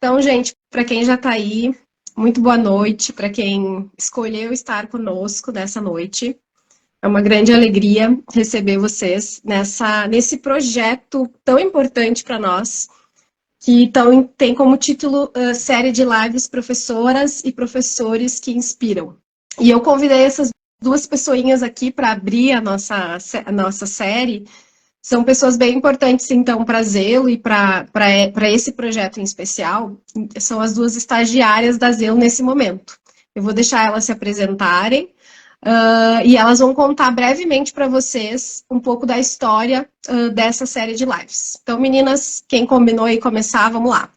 Então, gente, para quem já está aí, muito boa noite. Para quem escolheu estar conosco nessa noite, é uma grande alegria receber vocês nesse projeto tão importante para nós, que tem como título Série de Lives Professoras e Professores que Inspiram. E eu convidei essas duas pessoinhas aqui para abrir a nossa série. São pessoas bem importantes, então, para Zelo e para esse projeto em especial. São as duas estagiárias da Zelo nesse momento. Eu vou deixar elas se apresentarem e elas vão contar brevemente para vocês um pouco da história dessa série de lives. Então, meninas, quem combinou aí começar, vamos lá.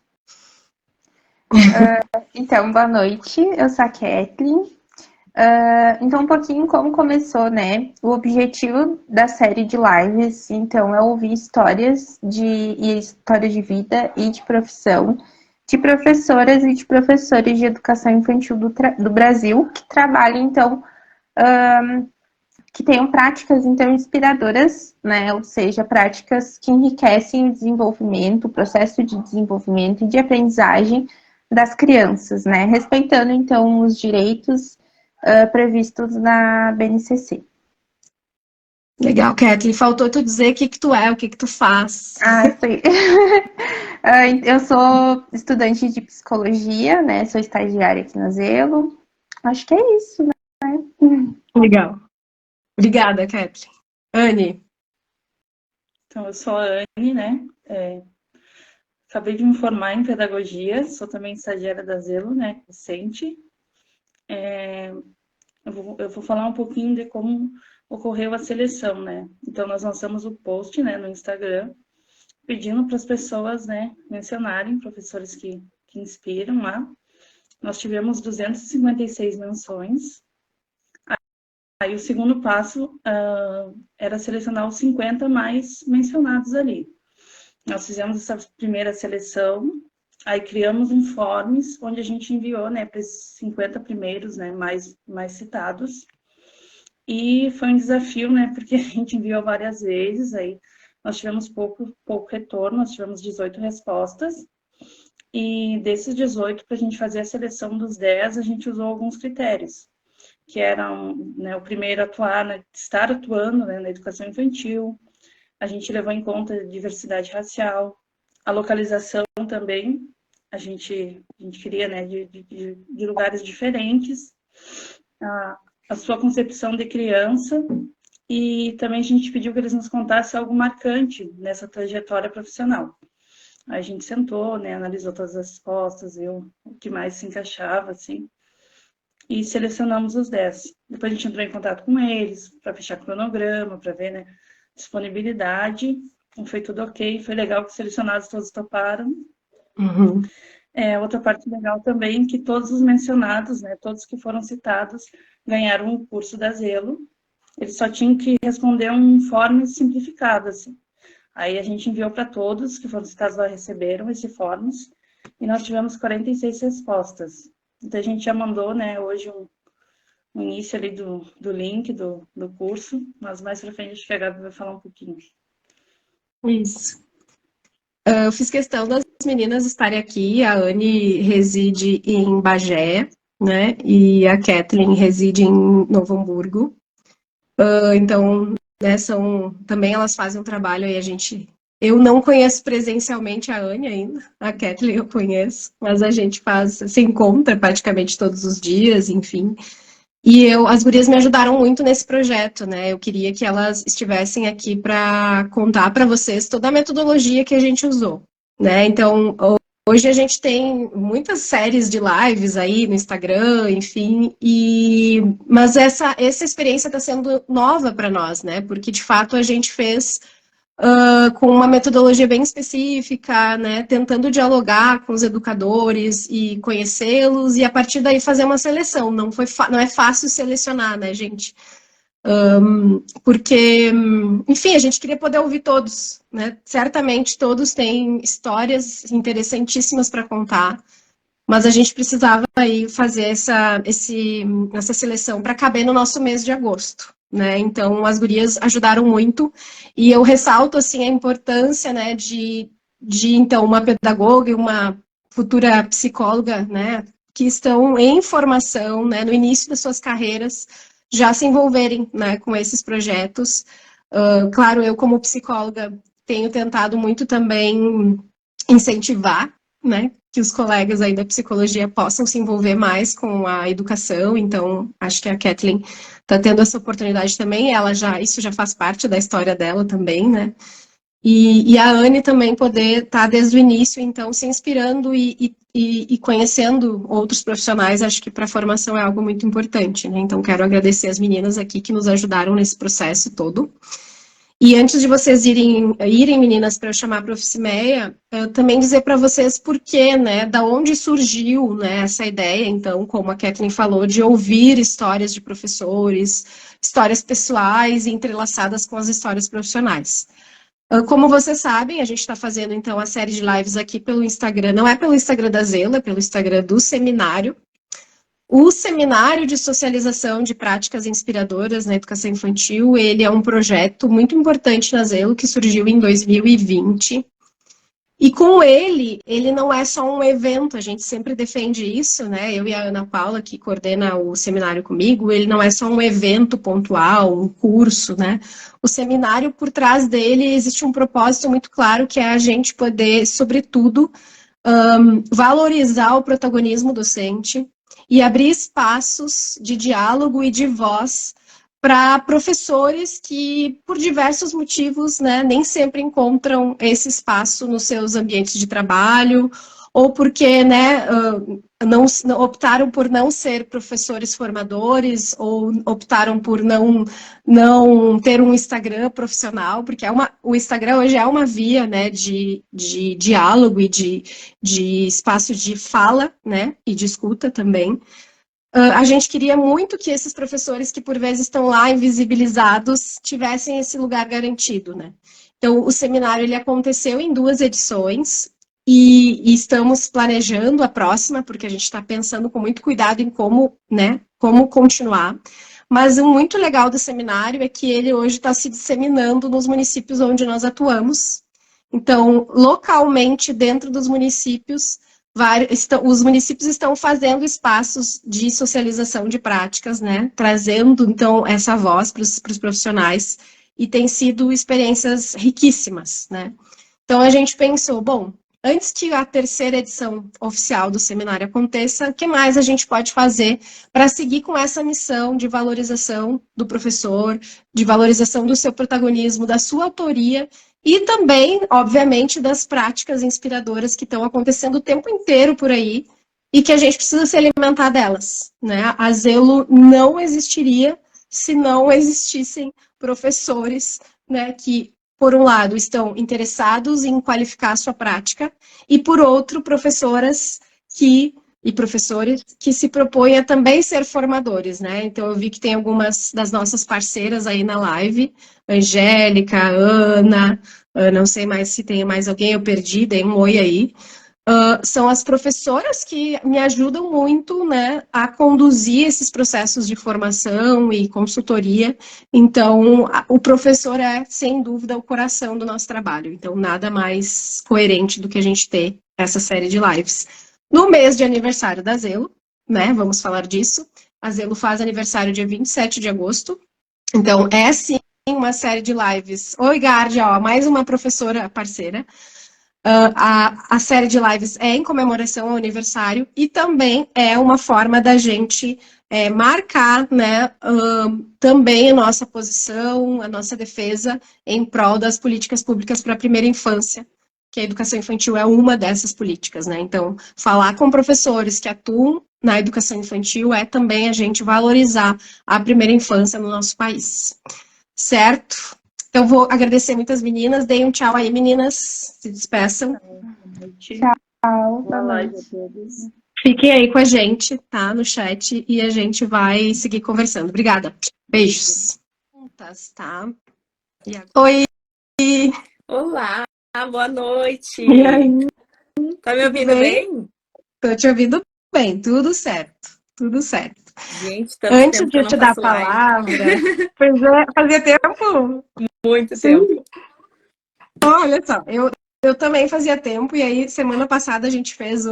Então, boa noite, eu sou a Kathleen. Então, um pouquinho como começou, né? O objetivo da série de lives, então, é ouvir histórias de vida e de profissão de professoras e de professores de educação infantil do Brasil que trabalham, então, que tenham práticas, então, inspiradoras, né? Ou seja, práticas que enriquecem o desenvolvimento, o processo de desenvolvimento e de aprendizagem das crianças, né? Respeitando, então, os direitos previstos na BNCC. Legal, Kathleen. Faltou tu dizer o que tu é, o que tu faz. Sim. Eu sou estudante de psicologia, né? Sou estagiária aqui na Zelo. Acho que é isso, né? Legal. Obrigada, Kathleen. Anne. Então, eu sou a Anne, né? Acabei de me formar em pedagogia, sou também estagiária da Zelo, né? Recente. Eu vou falar um pouquinho de como ocorreu a seleção, né? Então, nós lançamos o post, né, no Instagram, pedindo para as pessoas, né, mencionarem professores que inspiram lá. Nós tivemos 256 menções. Aí, o segundo passo era selecionar os 50 mais mencionados ali. Nós fizemos essa primeira seleção, aí criamos um forms, onde a gente enviou, né, para esses 50 primeiros, né, mais citados. E foi um desafio, né, porque a gente enviou várias vezes, aí nós tivemos pouco retorno, nós tivemos 18 respostas. E desses 18, para a gente fazer a seleção dos 10, a gente usou alguns critérios, que eram, né, o primeiro, estar atuando, né, na educação infantil. A gente levou em conta a diversidade racial, a localização também. A gente queria, né, de lugares diferentes, a sua concepção de criança, e também a gente pediu que eles nos contassem algo marcante nessa trajetória profissional. A gente sentou, né, analisou todas as respostas, viu o que mais se encaixava, assim, e selecionamos os 10. Depois a gente entrou em contato com eles para fechar cronograma, para ver, né, disponibilidade. Foi tudo ok, foi legal que os selecionados todos toparam. Uhum. Outra parte legal também, que todos os mencionados, né, todos que foram citados, ganharam o curso da Zelo. Eles só tinham que responder um form simplificado, assim. Aí a gente enviou para todos que foram citados lá, receberam esse forms, e nós tivemos 46 respostas. Então a gente já mandou, né, hoje um início ali do link do curso, mas mais para frente acho que a Gabi vai falar um pouquinho. Isso. Eu fiz questão das meninas estarem aqui. A Anne reside em Bagé, né? E a Kathleen reside em Novo Hamburgo. Então, né, também elas fazem um trabalho aí, eu não conheço presencialmente a Anne ainda, a Kathleen eu conheço, mas a gente se encontra praticamente todos os dias, enfim. E as gurias me ajudaram muito nesse projeto, né? Eu queria que elas estivessem aqui para contar para vocês toda a metodologia que a gente usou, né? Então, hoje a gente tem muitas séries de lives aí no Instagram, enfim, mas essa experiência está sendo nova para nós, né? Porque, de fato, a gente fez com uma metodologia bem específica, né, tentando dialogar com os educadores e conhecê-los, e a partir daí fazer uma seleção. Não é fácil selecionar, né, gente? Porque, enfim, a gente queria poder ouvir todos, né? Certamente todos têm histórias interessantíssimas para contar, mas a gente precisava aí fazer essa seleção para caber no nosso mês de agosto, né? Então, as gurias ajudaram muito, e eu ressalto, assim, a importância, né, de então, uma pedagoga e uma futura psicóloga, né, que estão em formação, né, no início das suas carreiras, já se envolverem, né, com esses projetos. Claro, eu como psicóloga tenho tentado muito também incentivar, né, que os colegas aí da psicologia possam se envolver mais com a educação, então acho que a Kathleen está tendo essa oportunidade também, isso já faz parte da história dela também, né, e a Anne também poder estar desde o início, então, se inspirando e conhecendo outros profissionais, acho que para a formação é algo muito importante, né? Então, quero agradecer as meninas aqui que nos ajudaram nesse processo todo. E antes de vocês irem meninas, para eu chamar a Proficimeia, também dizer para vocês por quê, né? Da onde surgiu, né, essa ideia, então, como a Kathleen falou, de ouvir histórias de professores, histórias pessoais entrelaçadas com as histórias profissionais. Como vocês sabem, a gente está fazendo, então, a série de lives aqui pelo Instagram. Não é pelo Instagram da Zelo, é pelo Instagram do seminário. O Seminário de Socialização de Práticas Inspiradoras na Educação Infantil, ele é um projeto muito importante na Zelo, que surgiu em 2020. E com ele não é só um evento, a gente sempre defende isso, né? Eu e a Ana Paula, que coordena o seminário comigo, ele não é só um evento pontual, um curso, né? O seminário, por trás dele, existe um propósito muito claro, que é a gente poder, sobretudo, valorizar o protagonismo docente e abrir espaços de diálogo e de voz para professores que, por diversos motivos, né, nem sempre encontram esse espaço nos seus ambientes de trabalho, ou porque, né, não optaram por não ser professores formadores, ou optaram por não ter um Instagram profissional, porque o Instagram hoje é uma via, né, de diálogo e de espaço de fala, né, e de escuta também. A gente queria muito que esses professores que por vezes estão lá invisibilizados tivessem esse lugar garantido, né? Então, o seminário ele aconteceu em 2 edições e estamos planejando a próxima, porque a gente está pensando com muito cuidado em como, né, como continuar. Mas o muito legal do seminário é que ele hoje está se disseminando nos municípios onde nós atuamos. Então, localmente, dentro dos municípios, os municípios estão fazendo espaços de socialização de práticas, né? Trazendo, então, essa voz para os profissionais, e tem sido experiências riquíssimas, né? Então, a gente pensou, bom, antes que a 3ª edição oficial do seminário aconteça, o que mais a gente pode fazer para seguir com essa missão de valorização do professor, de valorização do seu protagonismo, da sua autoria, e também, obviamente, das práticas inspiradoras que estão acontecendo o tempo inteiro por aí e que a gente precisa se alimentar delas, né? A Zelo não existiria se não existissem professores, né, que, por um lado, estão interessados em qualificar a sua prática e, por outro, professoras e professores que se propõem a também ser formadores, né? Então, eu vi que tem algumas das nossas parceiras aí na live, Angélica, Ana, não sei mais se tem mais alguém, eu perdi, dei um oi aí. São as professoras que me ajudam muito, né, a conduzir esses processos de formação e consultoria. Então, o professor é, sem dúvida, o coração do nosso trabalho. Então, nada mais coerente do que a gente ter essa série de lives. No mês de aniversário da Zelo, né, vamos falar disso. A Zelo faz aniversário dia 27 de agosto. Então, é sim uma série de lives. Oi, Gardia, ó, mais uma professora parceira. A série de lives é em comemoração ao aniversário e também é uma forma da gente marcar, né, também a nossa posição, a nossa defesa em prol das políticas públicas para a primeira infância, que a educação infantil é uma dessas políticas, né? Então, falar com professores que atuam na educação infantil é também a gente valorizar a primeira infância no nosso país. Certo? Então, vou agradecer muitas meninas. Deem um tchau aí, meninas. Se despeçam. Tchau. Boa noite a todos. Fiquem aí com a gente, tá? No chat. E a gente vai seguir conversando. Obrigada. Beijos. Tá? Oi! Olá, boa noite. E aí? Tá me ouvindo bem? Tô te ouvindo bem. Tudo certo. Tudo certo. Gente, tanto Antes tempo que eu de não te dar a faço live. palavra, fazia tempo. Muito Sim. tempo. Olha só, eu também fazia tempo, e aí semana passada a gente fiz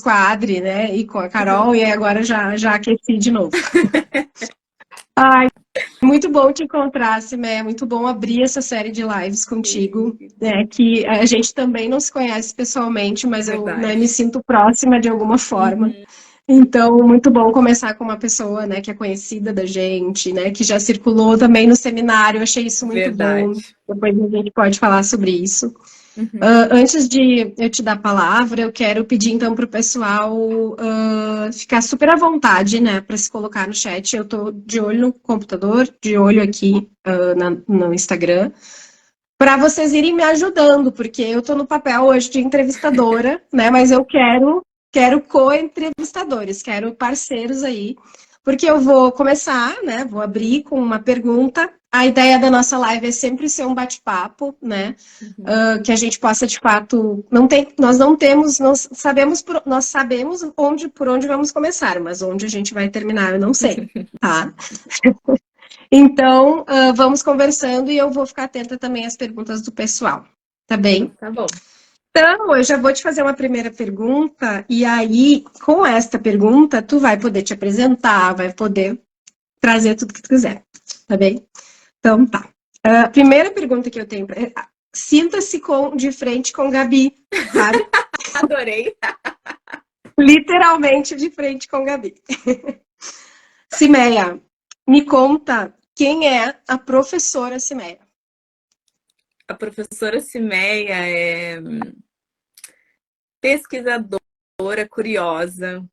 com a Adri, né, e com a Carol, e aí agora já aqueci de novo. Ai, muito bom te encontrar, Simé, é muito bom abrir essa série de lives contigo, né, que a gente também não se conhece pessoalmente, mas eu, né, me sinto próxima de alguma forma. Então, muito bom começar com uma pessoa, né, que é conhecida da gente, né, que já circulou também no seminário, eu achei isso muito bom. Depois a gente pode falar sobre isso. Antes de eu te dar a palavra, eu quero pedir então para o pessoal ficar super à vontade, né, para se colocar no chat. Eu estou de olho no computador, de olho aqui no Instagram, para vocês irem me ajudando, porque eu estou no papel hoje de entrevistadora, né, mas eu quero co-entrevistadores, quero parceiros aí, porque eu vou começar, né, vou abrir com uma pergunta. A ideia da nossa live é sempre ser um bate-papo, né, que a gente possa, de fato, nós não temos, nós sabemos por onde vamos começar, mas onde a gente vai terminar, eu não sei, tá? Então, vamos conversando e eu vou ficar atenta também às perguntas do pessoal, tá bem? Tá bom. Então, eu já vou te fazer uma primeira pergunta, e aí, com esta pergunta, tu vai poder te apresentar, vai poder trazer tudo que tu quiser, tá bem? Então, tá. A primeira pergunta que eu tenho, sinta-se de frente com Gabi, sabe? Adorei. Literalmente de frente com Gabi. Simeia, me conta quem é a professora Simeia. A professora Simeia é pesquisadora, curiosa.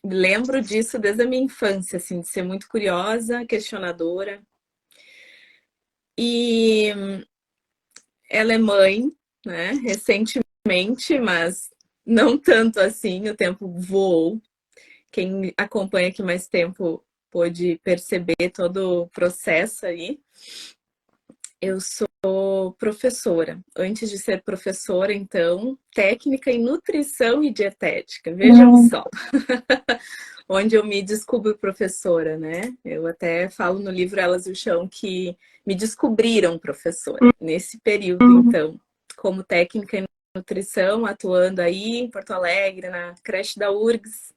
Lembro disso desde a minha infância, assim, de ser muito curiosa, questionadora. E ela é mãe, né, recentemente, mas não tanto assim, o tempo voou. Quem acompanha aqui mais tempo pôde perceber todo o processo aí. Eu sou professora. Antes de ser professora, então, técnica em nutrição e dietética. Vejam só. Onde eu me descubro professora, né? Eu até falo no livro Elas e o Chão que me descobriram professora. Nesse período, então, como técnica em nutrição, atuando aí em Porto Alegre, na creche da URGS,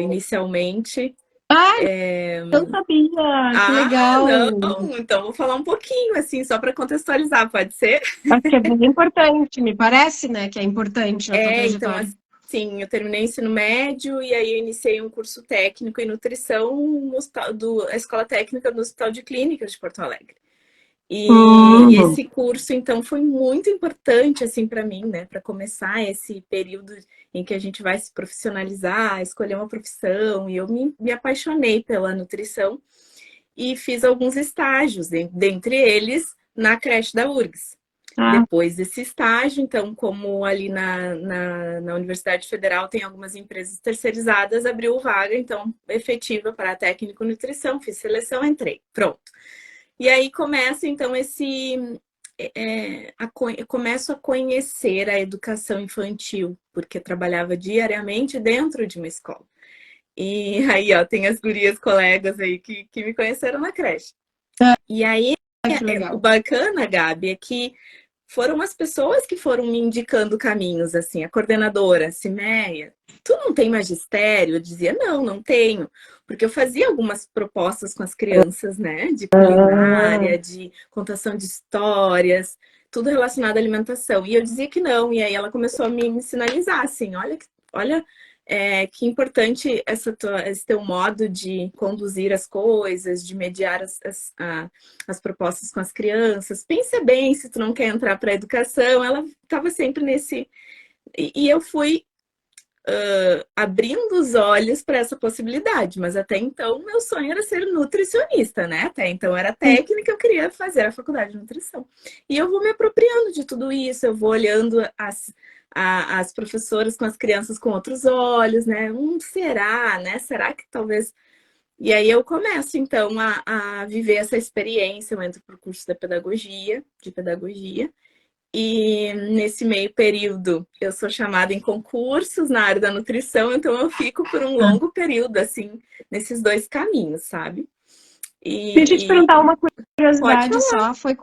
inicialmente. Eu sabia, que legal. Não, então vou falar um pouquinho, assim, só para contextualizar, pode ser? Acho que é bem importante, me parece, né, que é importante na tua trajetória. Então, assim, eu terminei o ensino médio e aí eu iniciei um curso técnico em nutrição a Escola Técnica do Hospital de Clínicas de Porto Alegre. E esse curso, então, foi muito importante, assim, para mim, né? Para começar esse período em que a gente vai se profissionalizar, escolher uma profissão. E eu me apaixonei pela nutrição e fiz alguns estágios, dentre eles, na creche da URGS. Depois desse estágio, então, como ali na Universidade Federal tem algumas empresas terceirizadas, abriu vaga, então, efetiva para técnico nutrição, fiz seleção, entrei. Pronto. E aí começa, então, eu começo a conhecer a educação infantil, porque eu trabalhava diariamente dentro de uma escola. E aí, ó, tem as gurias colegas aí que me conheceram na creche. E aí, o bacana, Gabi, é que foram as pessoas que foram me indicando caminhos, assim, a coordenadora, Simeia, tu não tem magistério? Eu dizia, não tenho. Porque eu fazia algumas propostas com as crianças, né? De culinária, de contação de histórias, tudo relacionado à alimentação. E eu dizia que não. E aí ela começou a me sinalizar, assim, olha que importante esse teu modo de conduzir as coisas, de mediar as propostas com as crianças. Pensa bem se tu não quer entrar para a educação. Ela estava sempre nesse... E eu fui abrindo os olhos para essa possibilidade, mas até então meu sonho era ser nutricionista, né? Até então era técnica, eu queria fazer a faculdade de nutrição. E eu vou me apropriando de tudo isso, eu vou olhando as professoras com as crianças com outros olhos, né? Será, né? Será que talvez... E aí eu começo, então, a viver essa experiência, eu entro para o curso de pedagogia, e nesse meio período eu sou chamada em concursos na área da nutrição, então eu fico por um longo período, assim, nesses dois caminhos, sabe? Deixa eu te E perguntar uma pode curiosidade falar. só, foi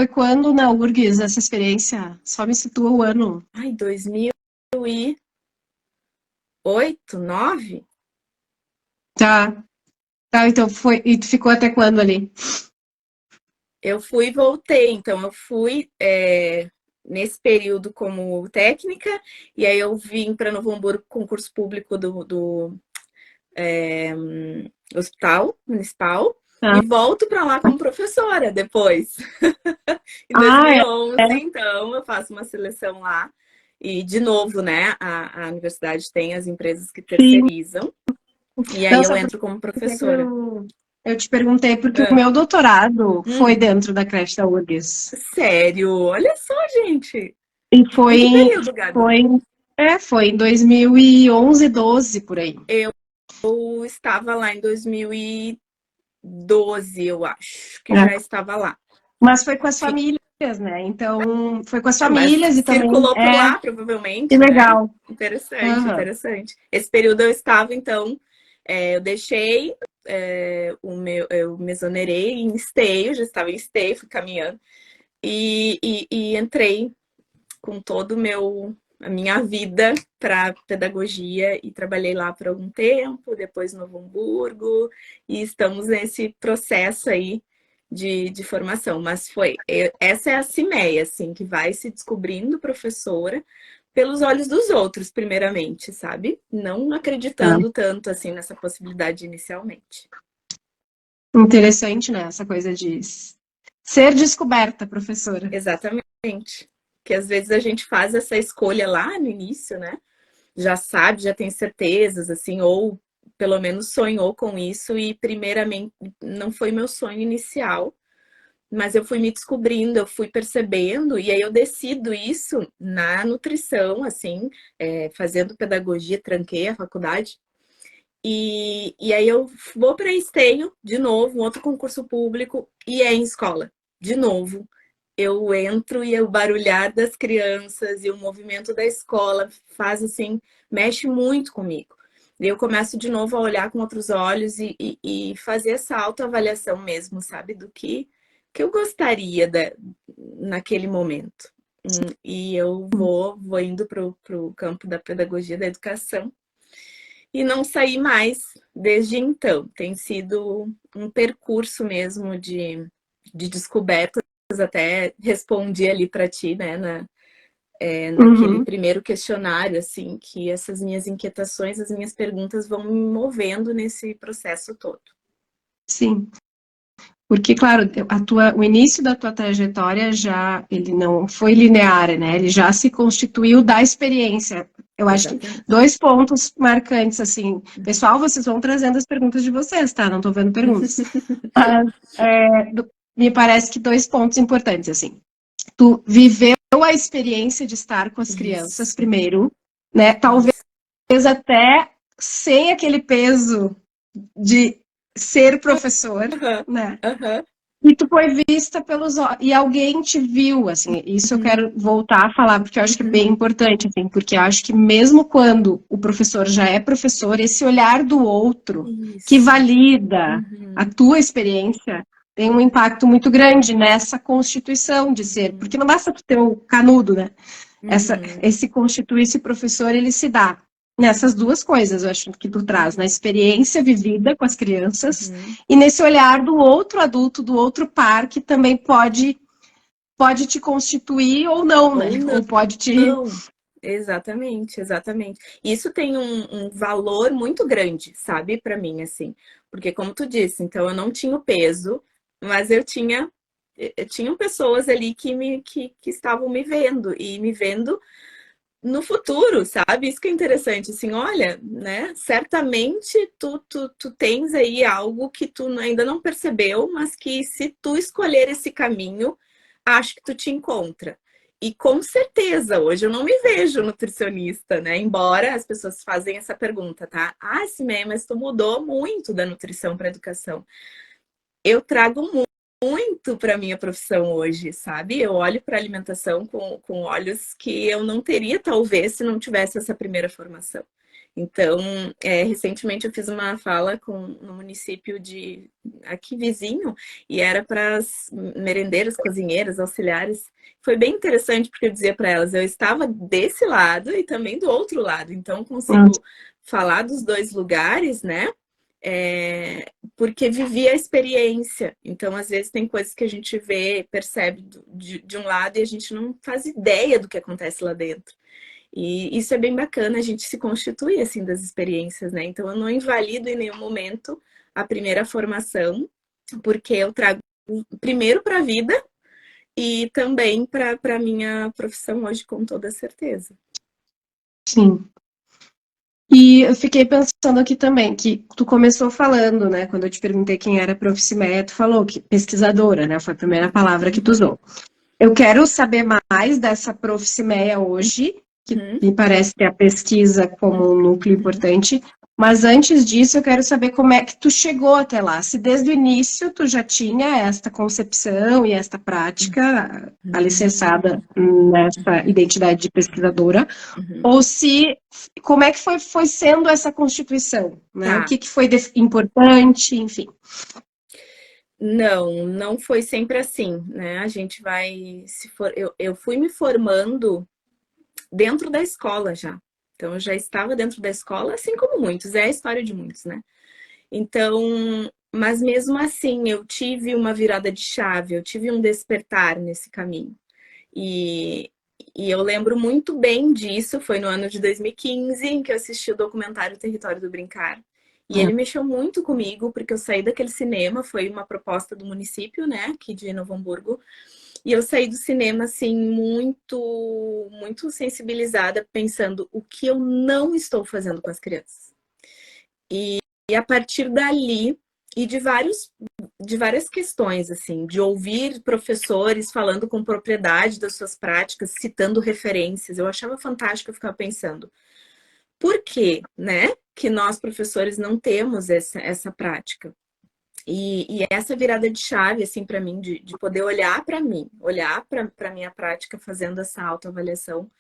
quando na URGS essa experiência? Só me situa o ano. Ai, 2008, 9? Tá, tá, então foi, e tu ficou até quando ali? Eu fui e voltei, então eu fui nesse período como técnica, e aí eu vim para Novo Hamburgo, concurso público do Hospital Municipal, Tá. e volto para lá como professora depois. Em Ah, é. 2011, então, eu faço uma seleção lá, e de novo, né, a universidade tem as empresas que Sim. terceirizam, e aí Não, eu sabe entro como por que que professora. eu te perguntei? Porque o Ah, meu doutorado foi hum, dentro da creche da URGS. sério? Olha só, gente! E Em que período, Gabi? foi, foi em 2011, 12, por aí. Eu estava lá em 2012, eu acho, que É. já estava lá. Mas foi com as Fi- famílias, né? Então, foi com as Mas famílias e também, circulou por lá, que provavelmente, né? legal. Interessante, Aham. interessante. Esse período eu estava, então, eu deixei eu me exonerei em esteio, já estava em esteio, fui caminhando, e entrei com todo a minha vida para pedagogia e trabalhei lá por algum tempo, depois no Novo Hamburgo, e estamos nesse processo aí de formação. Mas essa é a CIMEI, assim, que vai se descobrindo professora pelos olhos dos outros, primeiramente, sabe? Não Tá. acreditando tanto assim nessa possibilidade inicialmente. Interessante, né? Essa coisa de ser descoberta, professora. Exatamente. Que às vezes a gente faz essa escolha lá no início, né? Já sabe, já tem certezas, assim, ou pelo menos sonhou com isso e primeiramente não foi meu sonho inicial, mas eu fui me descobrindo, eu fui percebendo e aí eu decido isso na nutrição, assim, fazendo pedagogia, tranquei a faculdade e aí eu vou para Esteio de novo, um outro concurso público e é em escola de novo. Eu entro e o barulhar das crianças e o movimento da escola faz assim, mexe muito comigo. E eu começo de novo a olhar com outros olhos e fazer essa autoavaliação mesmo, sabe? Do que eu gostaria naquele momento. E eu vou indo para o campo da pedagogia da educação e não saí mais desde então. Tem sido um percurso mesmo de descoberta. Até respondi ali para ti, né, naquele Uhum. primeiro questionário, assim, que essas minhas inquietações, as minhas perguntas vão me movendo nesse processo todo. Sim. Porque, claro, o início da tua trajetória já, ele não foi linear, né? Ele já se constituiu da experiência. Eu acho que Exatamente. 2 pontos marcantes, assim. Pessoal, vocês vão trazendo as perguntas de vocês, tá? Não tô vendo perguntas. Mas, me parece que 2 pontos importantes, assim. Tu viveu a experiência de estar com as crianças Isso, primeiro, né? Talvez isso. até sem aquele peso de ser professor, Aham, né? aham. E tu foi vista pelos olhos, e alguém te viu, assim, isso eu Uhum, quero voltar a falar, porque eu acho que é uhum. bem importante, assim, porque eu acho que mesmo quando o professor já é professor, esse olhar do outro, que Isso. valida a Uhum, tua experiência, tem um impacto muito grande nessa constituição de ser, uhum, porque não basta tu ter o canudo, né? uhum, Esse constituir-se professor, ele se dá nessas duas coisas, eu acho que tu traz, na uhum, experiência vivida com as crianças uhum. e nesse olhar do outro adulto, do outro par, que também pode te constituir ou não, Ou né? Ou pode te. não. Exatamente, exatamente. Isso tem um valor muito grande, sabe, para mim, assim. Porque, como tu disse, então eu não tinha o peso, mas eu tinha pessoas ali que estavam me vendo e me vendo no futuro, sabe? Isso que é interessante, assim, olha, né? Certamente tu tens aí algo que tu ainda não percebeu, mas que se tu escolher esse caminho, acho que tu te encontra. E com certeza, hoje eu não me vejo nutricionista, né? Embora as pessoas fazem essa pergunta, tá? Ah, Simé, mas tu mudou muito da nutrição para educação. Eu trago muito para minha profissão hoje, sabe? Eu olho para a alimentação com olhos que eu não teria, talvez, se não tivesse essa primeira formação. Então, recentemente eu fiz uma fala no município aqui vizinho, e era para as merendeiras, cozinheiras, auxiliares. Foi bem interessante, porque eu dizia para elas, eu estava desse lado e também do outro lado, então consigo falar dos dois lugares, né? Porque vivi a experiência. Então, às vezes, tem coisas que a gente vê, percebe de um lado e a gente não faz ideia do que acontece lá dentro. E isso é bem bacana, a gente se constitui, assim, das experiências, né? Então, eu não invalido em nenhum momento a primeira formação, porque eu trago primeiro para a vida e também para a minha profissão hoje, com toda certeza. Sim. E eu fiquei pensando aqui também, que tu começou falando, né? Quando eu te perguntei quem era a Proficimeia, tu falou que pesquisadora, né? Foi a primeira palavra que tu usou. Eu quero saber mais dessa Proficimeia hoje, que me parece ter a pesquisa como um núcleo importante, mas antes disso eu quero saber como é que tu chegou até lá. Se desde o início tu já tinha esta concepção e esta prática alicerçada nessa identidade de pesquisadora, ou se como é que foi sendo essa constituição, né? Tá. O que foi importante, enfim. Não foi sempre assim, né? A gente vai eu fui me formando dentro da escola já. Então, eu já estava dentro da escola, assim como muitos, é a história de muitos, né? Então, mas mesmo assim, eu tive uma virada de chave, eu tive um despertar nesse caminho. E eu lembro muito bem disso, foi no ano de 2015, em que eu assisti o documentário Território do Brincar. E ele mexeu muito comigo, porque eu saí daquele cinema, foi uma proposta do município, né, aqui de Novo Hamburgo, e eu saí do cinema, assim, muito, muito sensibilizada, pensando o que eu não estou fazendo com as crianças. E a partir dali, e de várias questões, assim, de ouvir professores falando com propriedade das suas práticas, citando referências, eu achava fantástico, eu ficava pensando, por que, né, que nós, professores, não temos essa prática? E essa virada de chave, assim, para mim, de poder olhar para mim, olhar para a minha prática fazendo essa autoavaliação,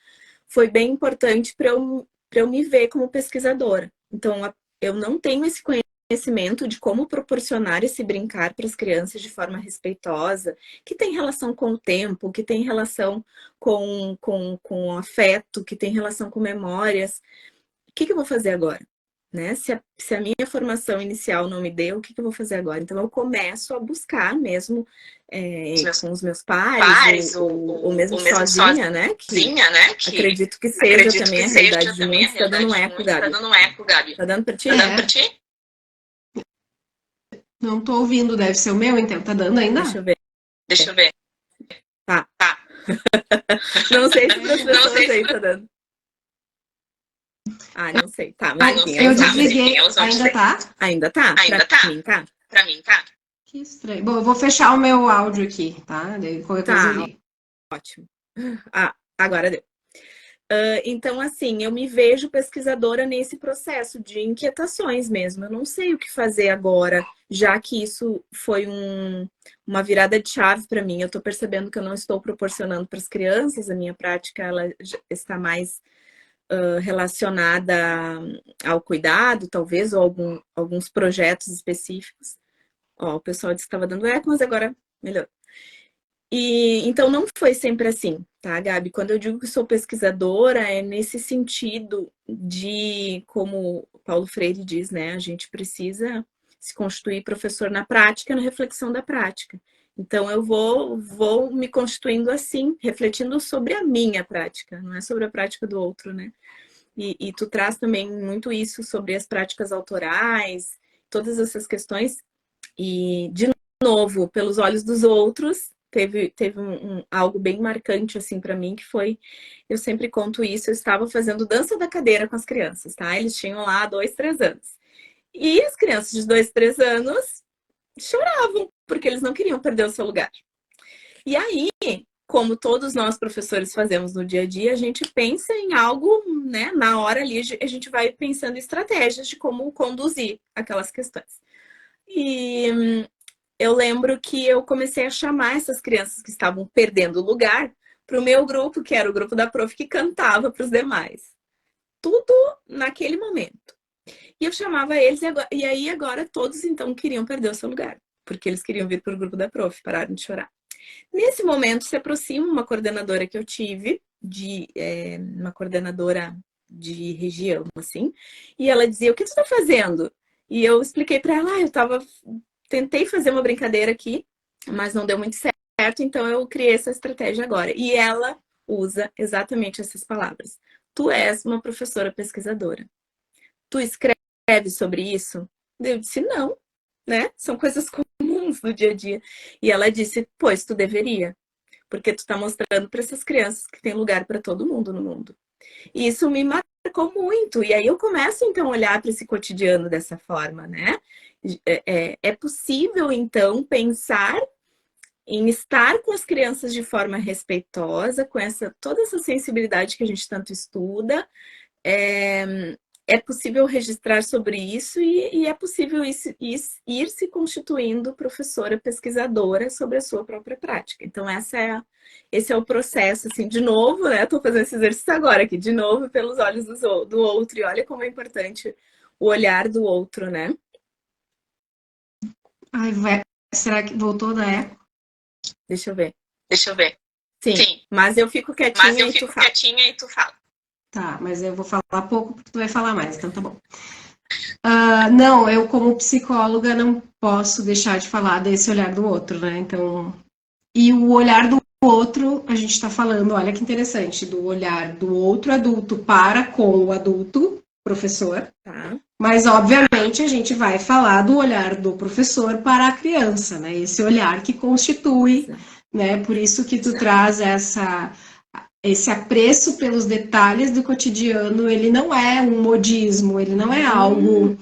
foi bem importante para eu me ver como pesquisadora. Então, eu não tenho esse conhecimento de como proporcionar esse brincar para as crianças de forma respeitosa, que tem relação com o tempo, que tem relação com o afeto, que tem relação com memórias. O que eu vou fazer agora? Né? Se a minha formação inicial não me deu, o que eu vou fazer agora? Então, eu começo a buscar mesmo com os meus pares, ou mesmo sozinha, né? Que acredito que seja também a realidade de muitos. Tá dando um eco, Gabi. Tá dando pra ti? Não tô ouvindo, deve ser o meu, então. Tá dando ainda? Deixa eu ver. Tá. Não sei se para as pessoas aí tá dando. Não sei. Tá, mas enfim, eu desliguei. Ainda tá? Ainda tá. Pra mim tá. Que estranho. Bom, eu vou fechar o meu áudio aqui, tá? Daí qualquer coisa eu ligo. Ótimo. Agora deu. Então, assim, eu me vejo pesquisadora nesse processo de inquietações mesmo. Eu não sei o que fazer agora, já que isso foi uma virada de chave para mim. Eu estou percebendo que eu não estou proporcionando para as crianças, a minha prática ela está mais relacionada ao cuidado, talvez, ou alguns projetos específicos. O pessoal disse que estava dando eco, mas agora melhorou. E então não foi sempre assim, tá, Gabi? Quando eu digo que sou pesquisadora, é nesse sentido de, como Paulo Freire diz, né? A gente precisa se constituir professor na prática, na reflexão da prática. Então eu vou me constituindo assim, refletindo sobre a minha prática, não é sobre a prática do outro, né? E tu traz também muito isso sobre as práticas autorais, todas essas questões. E, de novo, pelos olhos dos outros, teve algo bem marcante, assim, para mim, que foi, eu sempre conto isso, eu estava fazendo dança da cadeira com as crianças, tá? Eles tinham lá 2, 3 anos. E as crianças de 2, 3 anos choravam, porque eles não queriam perder o seu lugar. E aí, como todos nós professores fazemos no dia a dia, a gente pensa em algo, né? Na hora ali, a gente vai pensando em estratégias de como conduzir aquelas questões. E eu lembro que eu comecei a chamar essas crianças que estavam perdendo o lugar para o meu grupo, que era o grupo da prof, que cantava para os demais. tudo naquele momento. E eu chamava eles, e aí agora todos então queriam perder o seu lugar, porque eles queriam vir para o grupo da prof, pararam de chorar. Nesse momento se aproxima uma coordenadora que eu tive, uma coordenadora de região, assim, e ela dizia, o que tu tá fazendo? E eu expliquei para ela, tentei fazer uma brincadeira aqui, mas não deu muito certo, então eu criei essa estratégia agora. E ela usa exatamente essas palavras. Tu és uma professora pesquisadora. Tu escreve sobre isso? Eu disse, não, né? São coisas comuns do dia a dia. E ela disse, pois tu deveria, porque tu tá mostrando para essas crianças que tem lugar para todo mundo no mundo. E isso me marcou muito. E aí eu começo, então, a olhar para esse cotidiano dessa forma, né? É possível, então, pensar em estar com as crianças de forma respeitosa, com toda essa sensibilidade que a gente tanto estuda. É possível registrar sobre isso e é possível ir se constituindo professora pesquisadora sobre a sua própria prática. Então, esse é o processo, assim, de novo, né? Estou fazendo esse exercício agora aqui, de novo, pelos olhos do outro. E olha como é importante o olhar do outro, né? Ai, será que voltou da eco? Deixa eu ver. Sim. Mas eu fico quietinha e tu fala. Tá, mas eu vou falar pouco porque tu vai falar mais, então tá bom. Não, eu como psicóloga não posso deixar de falar desse olhar do outro, né? Então, e o olhar do outro, a gente tá falando, olha que interessante, do olhar do outro adulto para com o adulto, professor. Tá. Mas, obviamente, a gente vai falar do olhar do professor para a criança, né? Esse olhar que constitui, né? Por isso que tu traz esse apreço pelos detalhes do cotidiano, ele não é um modismo, ele não é algo,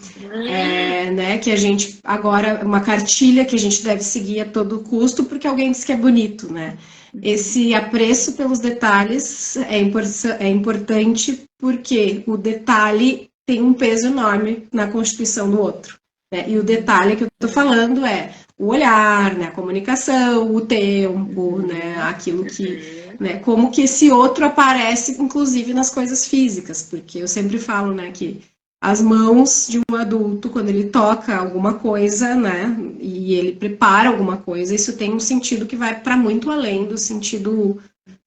né, que a gente, agora, uma cartilha que a gente deve seguir a todo custo porque alguém disse que é bonito, né? Esse apreço pelos detalhes é importante porque o detalhe tem um peso enorme na constituição do outro, né? E o detalhe que eu estou falando é o olhar, né, a comunicação, o tempo, né, aquilo que, né, como que esse outro aparece, inclusive nas coisas físicas, porque eu sempre falo, né, que as mãos de um adulto, quando ele toca alguma coisa, né, e ele prepara alguma coisa, isso tem um sentido que vai para muito além do sentido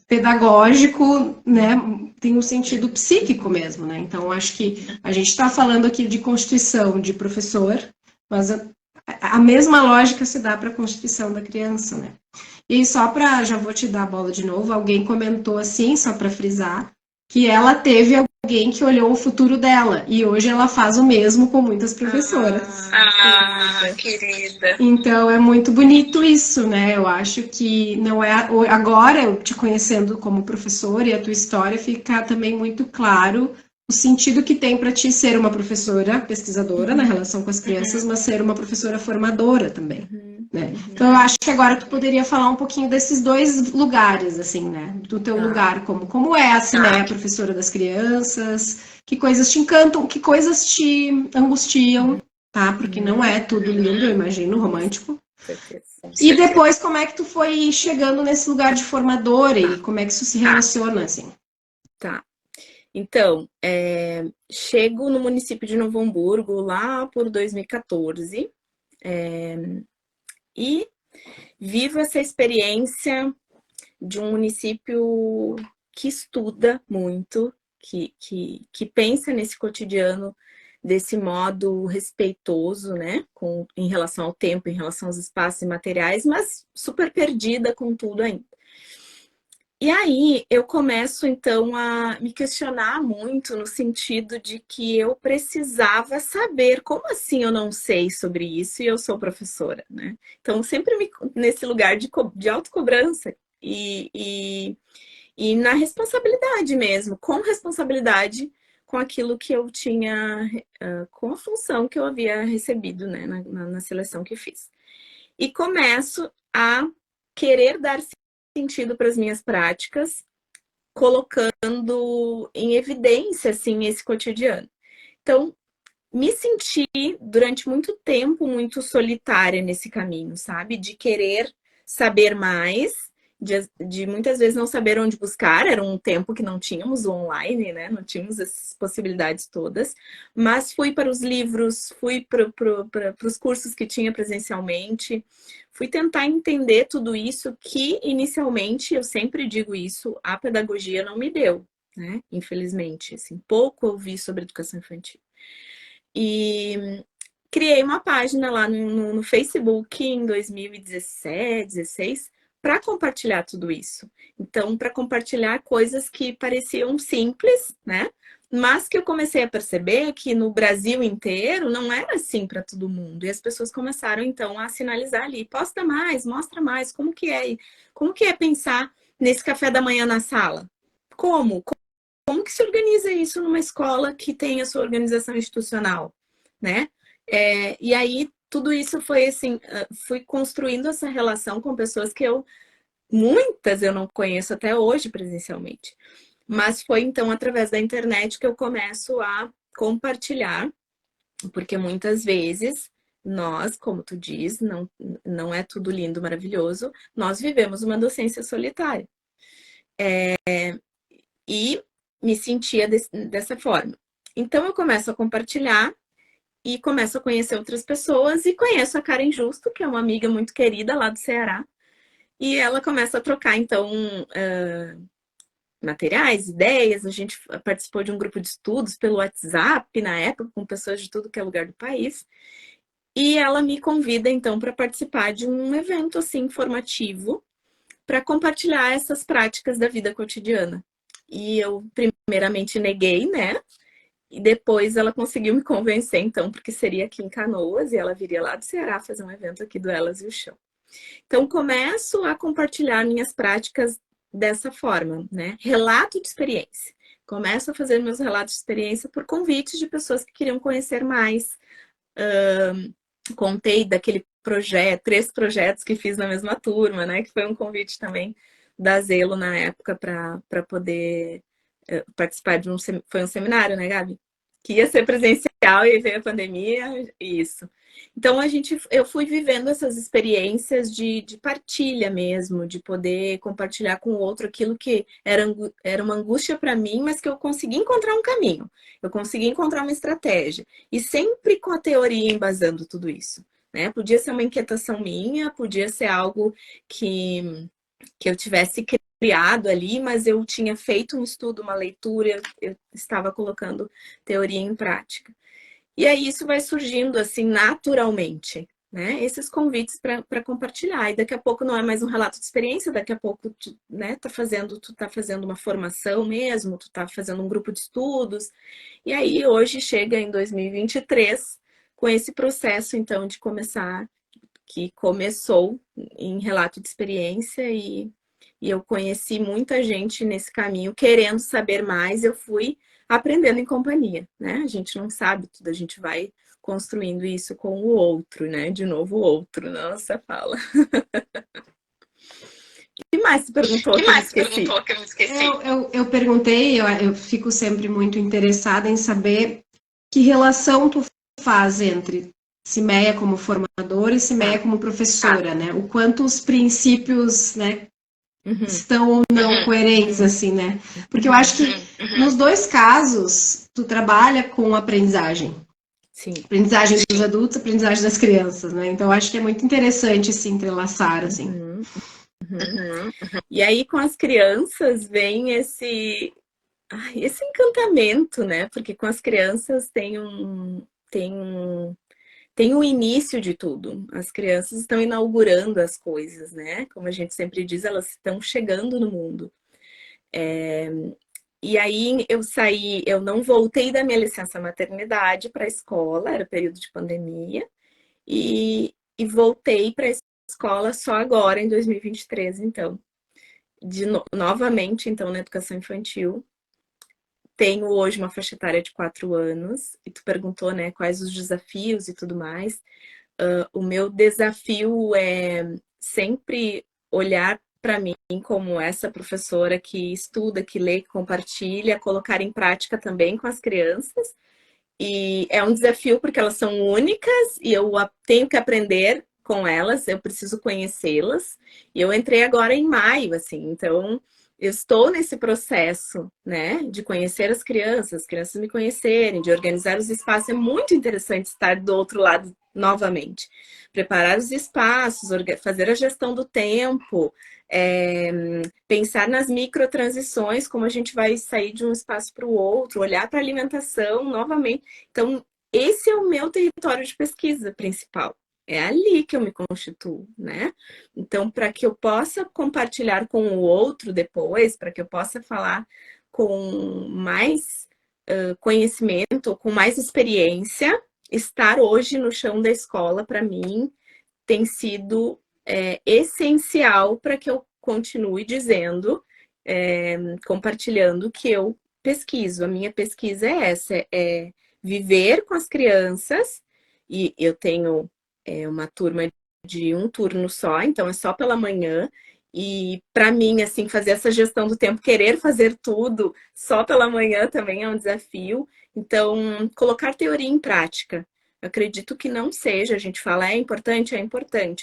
pedagógico, né, tem um sentido psíquico mesmo, né, então acho que a gente está falando aqui de constituição de professor, mas a mesma lógica se dá para a constituição da criança, né. E só para, já vou te dar a bola de novo, alguém comentou assim, só para frisar, que ela teve alguém que olhou o futuro dela, e hoje ela faz o mesmo com muitas professoras. Querida. Então, é muito bonito isso, né? Eu acho que não é... Agora, eu te conhecendo como professora e a tua história, fica também muito claro o sentido que tem para ti ser uma professora pesquisadora na relação com as crianças, mas ser uma professora formadora também, né? Então, eu acho que agora tu poderia falar um pouquinho desses dois lugares, assim, né? Do teu lugar, como é a Cineia, professora das crianças, que coisas te encantam, que coisas te angustiam, tá? Porque não é tudo lindo, eu imagino, romântico. E depois, como é que tu foi chegando nesse lugar de formadora e como é que isso se relaciona, assim? Tá. Então, chego no município de Novo Hamburgo lá por 2014 e vivo essa experiência de um município que estuda muito, que pensa nesse cotidiano desse modo respeitoso, né, em relação ao tempo, em relação aos espaços e materiais, mas super perdida com tudo ainda. E aí eu começo, então, a me questionar muito no sentido de que eu precisava saber como assim eu não sei sobre isso e eu sou professora, né? Então, sempre nesse lugar de autocobrança e na responsabilidade mesmo, com responsabilidade com aquilo que eu tinha, com a função que eu havia recebido, né, na seleção que fiz. E começo a querer dar sentido para as minhas práticas, colocando em evidência, assim, esse cotidiano. Então, me senti, durante muito tempo, muito solitária nesse caminho, sabe? De querer saber mais de muitas vezes não saber onde buscar, era um tempo que não tínhamos o online, né? Não tínhamos essas possibilidades todas, mas fui para os livros, fui para os cursos que tinha presencialmente, fui tentar entender tudo isso que, inicialmente, eu sempre digo isso, a pedagogia não me deu, né? Infelizmente, assim, pouco eu vi sobre educação infantil. E criei uma página lá no Facebook em 2017, 16, para compartilhar tudo isso. Então, para compartilhar coisas que pareciam simples, né? Mas que eu comecei a perceber que no Brasil inteiro não era assim para todo mundo. E as pessoas começaram, então, a sinalizar ali, posta mais, mostra mais, como que é pensar nesse café da manhã na sala? Como? Como que se organiza isso numa escola que tem a sua organização institucional, né? E aí, tudo isso foi assim, fui construindo essa relação com pessoas que muitas eu não conheço até hoje presencialmente. Mas foi então através da internet que eu começo a compartilhar, porque muitas vezes nós, como tu diz, não é tudo lindo, maravilhoso, nós vivemos uma docência solitária. E me sentia dessa forma. Então eu começo a compartilhar e começo a conhecer outras pessoas e conheço a Karen Justo, que é uma amiga muito querida lá do Ceará, e ela começa a trocar, então, materiais, ideias. A gente participou de um grupo de estudos pelo WhatsApp, na época, com pessoas de tudo que é lugar do país, e ela me convida, então, para participar de um evento, assim, informativo, para compartilhar essas práticas da vida cotidiana. E eu, primeiramente, neguei, né? E depois ela conseguiu me convencer, então, porque seria aqui em Canoas, e ela viria lá do Ceará fazer um evento aqui do Elas e o Chão. Então, começo a compartilhar minhas práticas dessa forma, né? Relato de experiência. Começo a fazer meus relatos de experiência por convites de pessoas que queriam conhecer mais. Contei daquele projeto, 3 projetos que fiz na mesma turma, né? Que foi um convite também da Zelo na época para poder participar de foi um seminário, né, Gabi? Que ia ser presencial e veio a pandemia, isso. Então eu fui vivendo essas experiências de partilha mesmo, de poder compartilhar com o outro aquilo que era uma angústia para mim, mas que eu consegui encontrar um caminho, eu consegui encontrar uma estratégia. E sempre com a teoria embasando tudo isso, né? Podia ser uma inquietação minha, podia ser algo que eu tivesse criado ali, mas eu tinha feito um estudo, uma leitura, eu estava colocando teoria em prática. E aí isso vai surgindo assim naturalmente, né? Esses convites para compartilhar. E daqui a pouco não é mais um relato de experiência, daqui a pouco tu, né, tu tá fazendo uma formação mesmo, tu tá fazendo um grupo de estudos. E aí hoje chega em 2023 com esse processo então de começar, que começou em relato de experiência e eu conheci muita gente nesse caminho querendo saber mais, eu fui aprendendo em companhia, né? A gente não sabe tudo, a gente vai construindo isso com o outro, né? De novo, o outro na nossa fala. O que mais você perguntou que eu me esqueci? Eu perguntei, eu fico sempre muito interessada em saber que relação tu faz entre Cimeia como formadora e Cimeia como professora, né? O quanto os princípios, né, estão ou não coerentes, assim, né? Porque eu acho que nos dois casos, tu trabalha com aprendizagem. Sim. Aprendizagem dos adultos, aprendizagem das crianças, né? Então, eu acho que é muito interessante se entrelaçar, assim. E aí, com as crianças, vem esse encantamento, né? Porque com as crianças tem o início de tudo. As crianças estão inaugurando as coisas, né? Como a gente sempre diz, elas estão chegando no mundo. E aí eu não voltei da minha licença maternidade para a escola, era período de pandemia, e voltei para a escola só agora, em 2023, então. Novamente, então, na educação infantil. Tenho hoje uma faixa etária de 4 anos, e tu perguntou, né, quais os desafios e tudo mais. O meu desafio é sempre olhar para mim como essa professora que estuda, que lê, que compartilha, colocar em prática também com as crianças. E é um desafio porque elas são únicas e eu tenho que aprender com elas, eu preciso conhecê-las. E eu entrei agora em maio, assim, então eu estou nesse processo, né, de conhecer as crianças me conhecerem, de organizar os espaços. É muito interessante estar do outro lado novamente. Preparar os espaços, fazer a gestão do tempo, pensar nas microtransições, como a gente vai sair de um espaço para o outro, olhar para a alimentação novamente. Então, esse é o meu território de pesquisa principal. É ali que eu me constituo, né? Então, para que eu possa compartilhar com o outro depois, para que eu possa falar com mais conhecimento, com mais experiência, estar hoje no chão da escola, para mim, tem sido essencial para que eu continue dizendo, compartilhando que eu pesquiso. A minha pesquisa é essa, é viver com as crianças, e eu tenho uma turma de um turno só, então é só pela manhã. E para mim, assim, fazer essa gestão do tempo, querer fazer tudo só pela manhã também é um desafio. Então, colocar teoria em prática. Eu acredito que não seja, a gente fala é importante,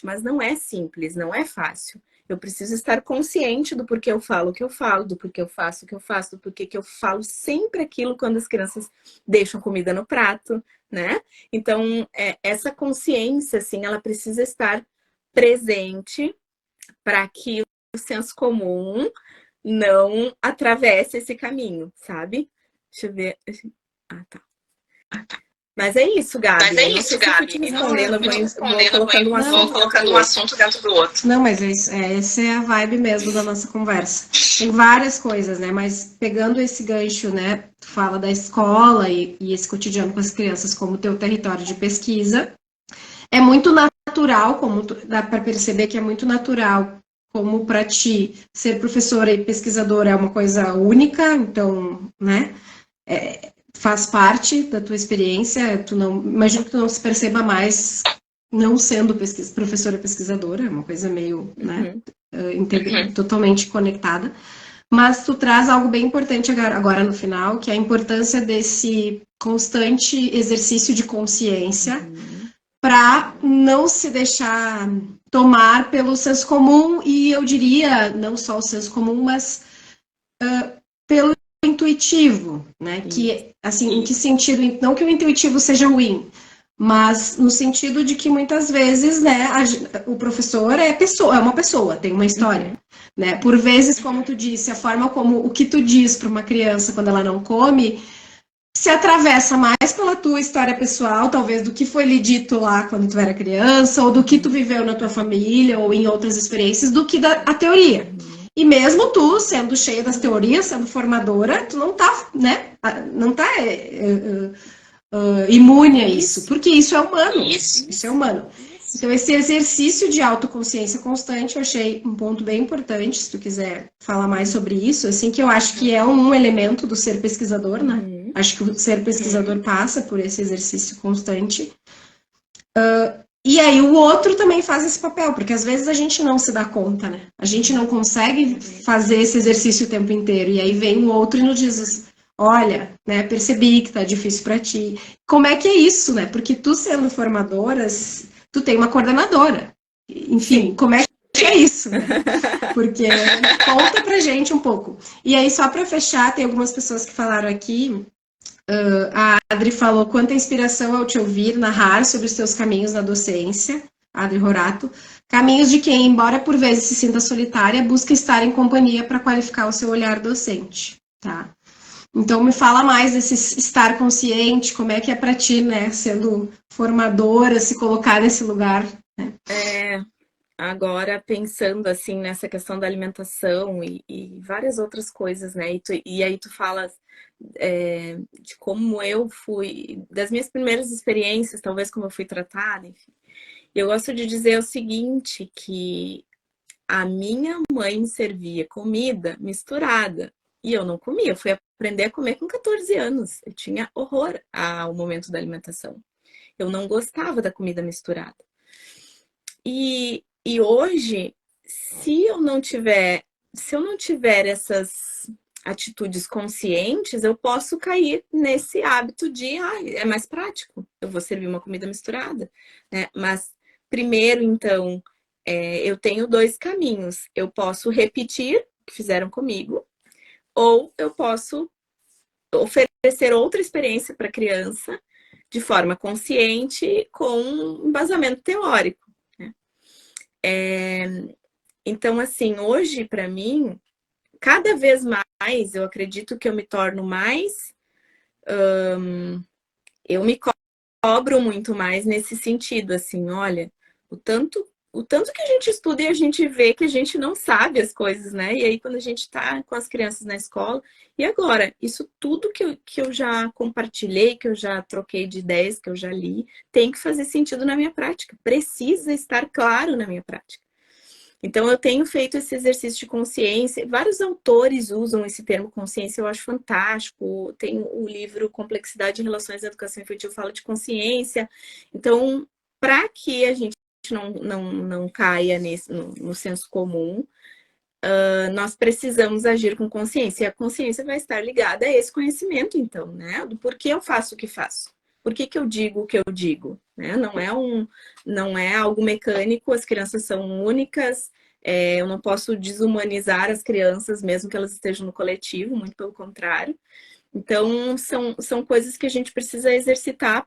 mas não é simples, não é fácil. Eu preciso estar consciente do porquê eu falo o que eu falo, do porquê eu faço o que eu faço, do porquê que eu falo sempre aquilo quando as crianças deixam comida no prato, né? Então, essa consciência, assim, ela precisa estar presente para que o senso comum não atravesse esse caminho, sabe? Deixa eu ver. Ah, tá. Mas é isso, Gabi. Mas é Eu não isso, sei se eu fui Gabi. te Não, eu respondendo, fui te vou respondendo, colocando um vou colocando um assunto dentro do outro. Não, mas essa é a vibe mesmo da nossa conversa. Tem várias coisas, né? Mas pegando esse gancho, né? Tu fala da escola e esse cotidiano com as crianças como teu território de pesquisa. É muito natural, como dá para perceber que é muito natural, como para ti ser professora e pesquisadora é uma coisa única, então, né? Faz parte da tua experiência. Tu não, imagino que tu não se perceba mais não sendo professora pesquisadora, é uma coisa meio, né, totalmente conectada. Mas tu traz algo bem importante agora no final, que é a importância desse constante exercício de consciência para não se deixar tomar pelo senso comum, e eu diria, não só o senso comum, mas pelo intuitivo, né? Que, assim, em que sentido? Não que o intuitivo seja ruim, mas no sentido de que muitas vezes, né, o professor é uma pessoa, tem uma história, né? Por vezes, como tu disse, a forma como o que tu diz para uma criança quando ela não come se atravessa mais pela tua história pessoal, talvez do que foi lhe dito lá quando tu era criança, ou do que tu viveu na tua família, ou em outras experiências, do que a teoria. E mesmo tu, sendo cheia das teorias, sendo formadora, tu não tá, né, não tá imune a isso, porque isso é humano, isso é humano. Então, esse exercício de autoconsciência constante, eu achei um ponto bem importante, se tu quiser falar mais sobre isso, assim, que eu acho que é um elemento do ser pesquisador, né? Acho que o ser pesquisador passa por esse exercício constante. E aí o outro também faz esse papel, porque às vezes a gente não se dá conta, né? A gente não consegue fazer esse exercício o tempo inteiro, e aí vem o outro e nos diz, olha, né, percebi que tá difícil para ti. Como é que é isso, né? Porque tu sendo formadora, tu tem uma coordenadora. Enfim, como é que é isso, né? Porque conta pra gente um pouco. E aí, só para fechar, tem algumas pessoas que falaram aqui. A Adri falou quanta inspiração ao te ouvir narrar sobre os teus caminhos na docência. Adri Rorato. Caminhos de quem, embora por vezes se sinta solitária, busca estar em companhia para qualificar o seu olhar docente. Tá? Então, me fala mais desse estar consciente, como é que é para ti, né, sendo formadora, se colocar nesse lugar, né? Agora pensando assim nessa questão da alimentação e várias outras coisas, né? E aí tu falas de como eu fui, das minhas primeiras experiências, talvez como eu fui tratada, enfim. E eu gosto de dizer o seguinte, que a minha mãe me servia comida misturada e eu não comia. Eu fui aprender a comer com 14 anos. Eu tinha horror ao momento da alimentação. Eu não gostava da comida misturada. E hoje, se eu não tiver essas atitudes conscientes, eu posso cair nesse hábito de, é mais prático, eu vou servir uma comida misturada, né? Mas primeiro, então, eu tenho 2 caminhos. Eu posso repetir o que fizeram comigo, ou eu posso oferecer outra experiência para a criança de forma consciente, com embasamento teórico, né? Então, assim, hoje, para mim, cada vez mais, eu acredito que eu me torno mais... eu me cobro muito mais nesse sentido, assim, olha, o tanto que a gente estuda e a gente vê que a gente não sabe as coisas, né? E aí, quando a gente tá com as crianças na escola, e agora, isso tudo que eu já compartilhei, que eu já troquei de ideias, que eu já li, tem que fazer sentido na minha prática, precisa estar claro na minha prática. Então, eu tenho feito esse exercício de consciência. Vários autores usam esse termo consciência, eu acho fantástico. Tem o livro Complexidade em Relações à Educação Infantil, fala de consciência. Então, para que a gente não caia no senso comum, nós precisamos agir com consciência. E a consciência vai estar ligada a esse conhecimento, então, né? Do porquê eu faço o que faço. Por que eu digo o que eu digo? Né? Não é algo mecânico, as crianças são únicas, eu não posso desumanizar as crianças, mesmo que elas estejam no coletivo, muito pelo contrário. Então, são coisas que a gente precisa exercitar,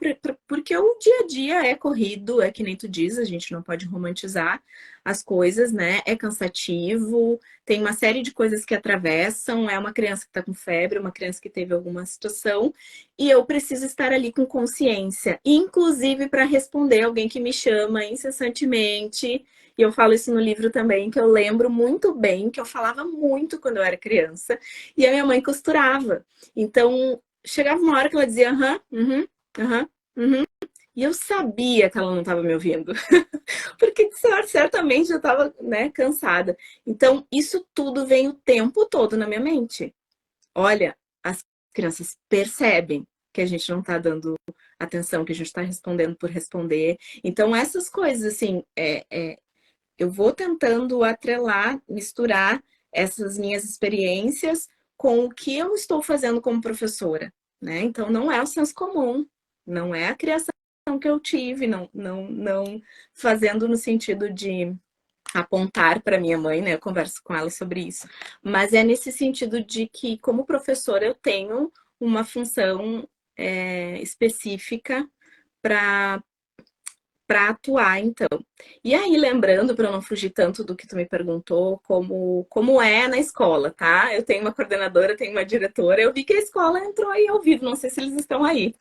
porque o dia a dia é corrido, é que nem tu diz, a gente não pode romantizar as coisas, né? É cansativo, tem uma série de coisas que atravessam, é uma criança que tá com febre, uma criança que teve alguma situação, e eu preciso estar ali com consciência, inclusive para responder alguém que me chama incessantemente. E eu falo isso no livro também, que eu lembro muito bem, que eu falava muito quando eu era criança, e a minha mãe costurava. Então, chegava uma hora que ela dizia aham, e eu sabia que ela não estava me ouvindo, porque certamente eu estava, né, cansada. Então, isso tudo vem o tempo todo na minha mente. Olha, as crianças percebem que a gente não está dando atenção, que a gente está respondendo por responder. Então, essas coisas, assim, eu vou tentando atrelar, misturar essas minhas experiências com o que eu estou fazendo como professora, né? Então, não é o senso comum, não é a criação que eu tive, não fazendo no sentido de apontar para minha mãe, né? Eu converso com ela sobre isso, mas é nesse sentido de que, como professora, eu tenho uma função específica para atuar, então. E aí, lembrando, para eu não fugir tanto do que tu me perguntou, como é na escola, tá? Eu tenho uma coordenadora, tenho uma diretora, eu vi que a escola entrou aí ao vivo, não sei se eles estão aí.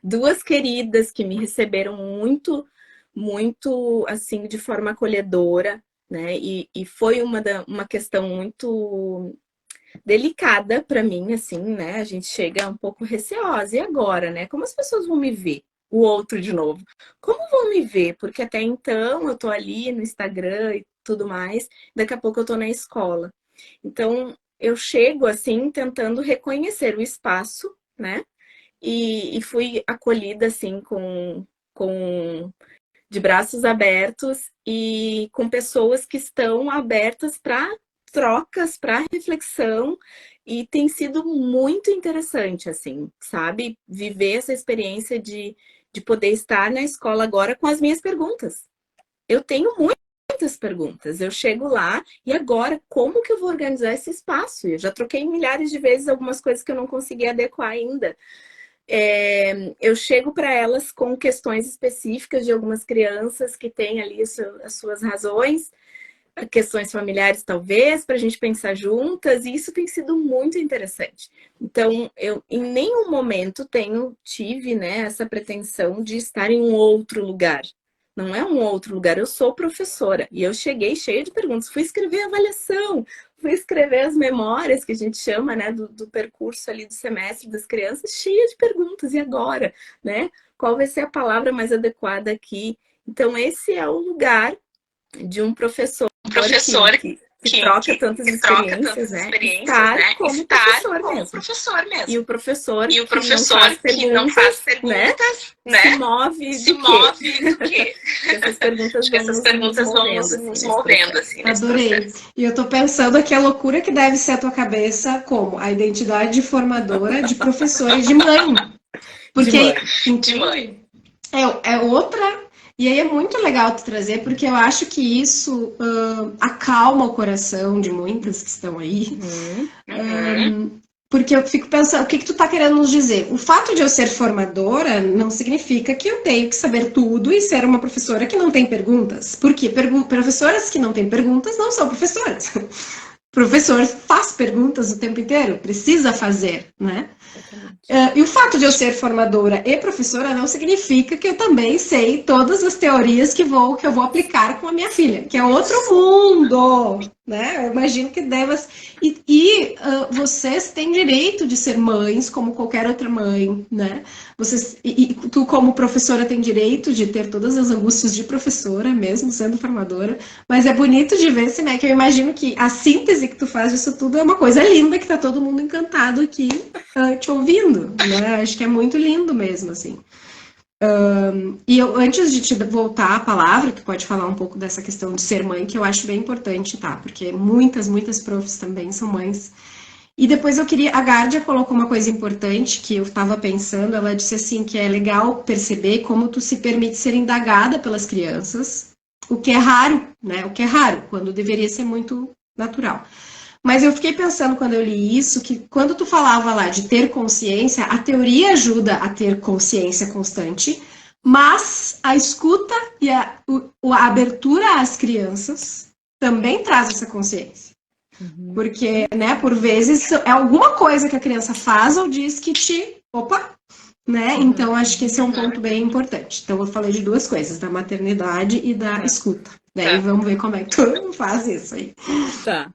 2 queridas que me receberam muito, muito, assim, de forma acolhedora, né? E foi uma questão muito delicada para mim, assim, né? A gente chega um pouco receosa. E agora, né? Como as pessoas vão me ver? O outro de novo. Como vão me ver? Porque até então eu tô ali no Instagram e tudo mais, daqui a pouco eu tô na escola. Então, eu chego assim tentando reconhecer o espaço, né? E fui acolhida assim de braços abertos e com pessoas que estão abertas para trocas, para reflexão, e tem sido muito interessante, assim, sabe? Viver essa experiência de poder estar na escola agora com as minhas perguntas. Eu tenho muitas perguntas. Eu chego lá e agora, como que eu vou organizar esse espaço? Eu já troquei milhares de vezes algumas coisas que eu não consegui adequar ainda. Eu chego para elas com questões específicas de algumas crianças que têm ali as suas razões, questões familiares talvez, para a gente pensar juntas, e isso tem sido muito interessante. Então, eu em nenhum momento tive, né, essa pretensão de estar em um outro lugar. Não é um outro lugar, eu sou professora. E eu cheguei cheia de perguntas, fui escrever avaliação, fui escrever as memórias, que a gente chama, né, do percurso ali do semestre das crianças, cheia de perguntas. E agora, né? Qual vai ser a palavra mais adequada aqui? Então, esse é o lugar de um professor que troca tantas experiências, né? Estar como professor mesmo. E o professor que não faz perguntas, né? Se move do quê? Essas perguntas vão nos movendo, assim, nesse Adorei. processo. E eu tô pensando aqui a loucura que deve ser a tua cabeça como a identidade formadora de professora e de mãe. Porque De mãe. é outra... E aí é muito legal tu trazer, porque eu acho que isso acalma o coração de muitas que estão aí. Porque eu fico pensando, o que tu tá querendo nos dizer? O fato de eu ser formadora não significa que eu tenho que saber tudo e ser uma professora que não tem perguntas. Porque professoras que não têm perguntas não são professoras. Professor faz perguntas o tempo inteiro, precisa fazer, né? E o fato de eu ser formadora e professora não significa que eu também sei todas as teorias que eu vou aplicar com a minha filha, que é outro mundo, né? Eu imagino que devas... vocês têm direito de ser mães, como qualquer outra mãe, né? Tu, como professora, tem direito de ter todas as angústias de professora, mesmo sendo formadora, mas é bonito de ver, assim, né? Que eu imagino que a síntese que tu faz disso tudo é uma coisa linda, que tá todo mundo encantado aqui te ouvindo, né? Acho que é muito lindo mesmo, assim. E eu, antes de te voltar a palavra, tu pode falar um pouco dessa questão de ser mãe, que eu acho bem importante, tá? Porque muitas profs também são mães. E depois a Gárdia colocou uma coisa importante que eu estava pensando, ela disse assim, que é legal perceber como tu se permite ser indagada pelas crianças, o que é raro, né? O que é raro, quando deveria ser muito natural. Mas eu fiquei pensando quando eu li isso, que quando tu falava lá de ter consciência, a teoria ajuda a ter consciência constante, mas a escuta e a abertura às crianças também traz essa consciência. Porque, né, por vezes é alguma coisa que a criança faz ou diz que opa, né? Então acho que esse é um ponto bem importante. Então eu falei de duas coisas, da maternidade e da escuta. Daí vamos ver como é que tu faz isso aí. Tá.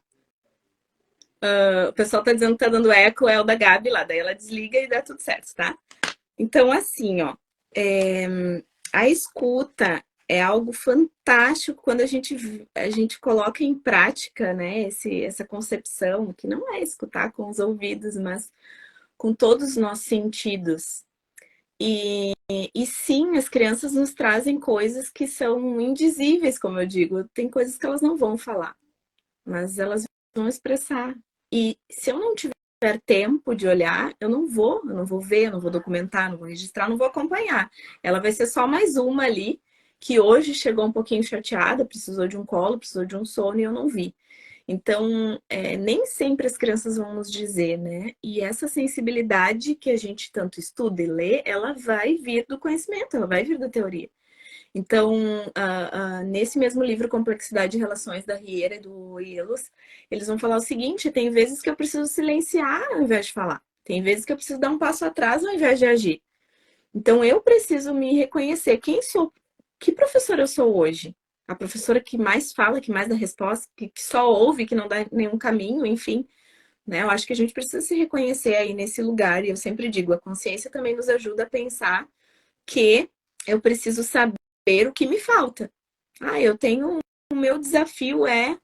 O pessoal tá dizendo que tá dando eco, é o da Gabi lá, daí ela desliga e dá tudo certo, tá? Então, assim, ó, a escuta é algo fantástico quando a gente coloca em prática, né, essa concepção, que não é escutar com os ouvidos, mas com todos os nossos sentidos. E sim, as crianças nos trazem coisas que são indizíveis, como eu digo. Tem coisas que elas não vão falar, mas elas vão expressar. E se eu não tiver tempo de olhar, eu não vou ver, eu não vou documentar, não vou registrar, não vou acompanhar. Ela vai ser só mais uma ali, que hoje chegou um pouquinho chateada, precisou de um colo, precisou de um sono e eu não vi. Então, nem sempre as crianças vão nos dizer, né? E essa sensibilidade que a gente tanto estuda e lê, ela vai vir do conhecimento, ela vai vir da teoria. Então, nesse mesmo livro, Complexidade de Relações, da Riera e do Ielos, eles vão falar o seguinte: tem vezes que eu preciso silenciar ao invés de falar. Tem vezes que eu preciso dar um passo atrás ao invés de agir. Então, eu preciso me reconhecer. Quem sou? Que professora eu sou hoje? A professora que mais fala, que mais dá resposta, que só ouve, que não dá nenhum caminho, enfim. Né? Eu acho que a gente precisa se reconhecer aí nesse lugar. E eu sempre digo, a consciência também nos ajuda a pensar que eu preciso saber o que me falta. O meu desafio é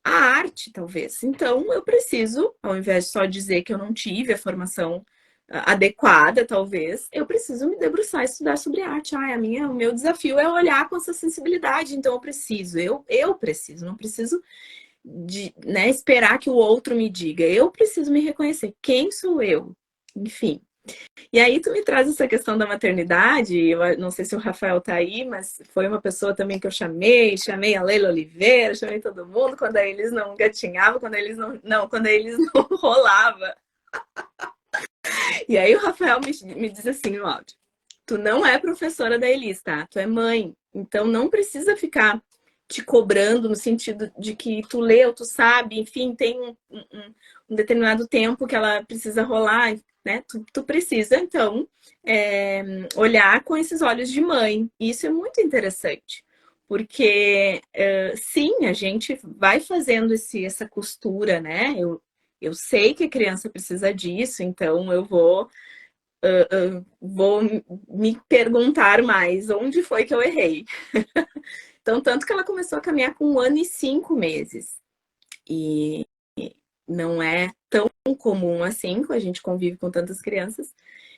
a arte, talvez. Então, eu preciso, ao invés de só dizer que eu não tive a formação adequada, talvez, eu preciso me debruçar e estudar sobre arte. O meu desafio é olhar com essa sensibilidade. Então, eu preciso, não preciso de, né, esperar que o outro me diga. Eu preciso me reconhecer. Quem sou eu? Enfim. E aí tu me traz essa questão da maternidade, eu não sei se o Rafael tá aí, mas foi uma pessoa também que eu chamei a Leila Oliveira, chamei todo mundo, quando eles não gatinhavam, quando eles não rolava. E aí o Rafael me diz assim no áudio: tu não é professora da Elis, tá? Tu é mãe, então não precisa ficar te cobrando no sentido de que tu leu, tu sabe, enfim, tem um determinado tempo que ela precisa rolar, né? Tu precisa, então, olhar com esses olhos de mãe. E isso é muito interessante, porque, sim, a gente vai fazendo essa costura, né? Eu sei que a criança precisa disso, então eu vou me perguntar mais onde foi que eu errei. Então, tanto que ela começou a caminhar com 1 ano e 5 meses. E não é tão comum assim, a gente convive com tantas crianças.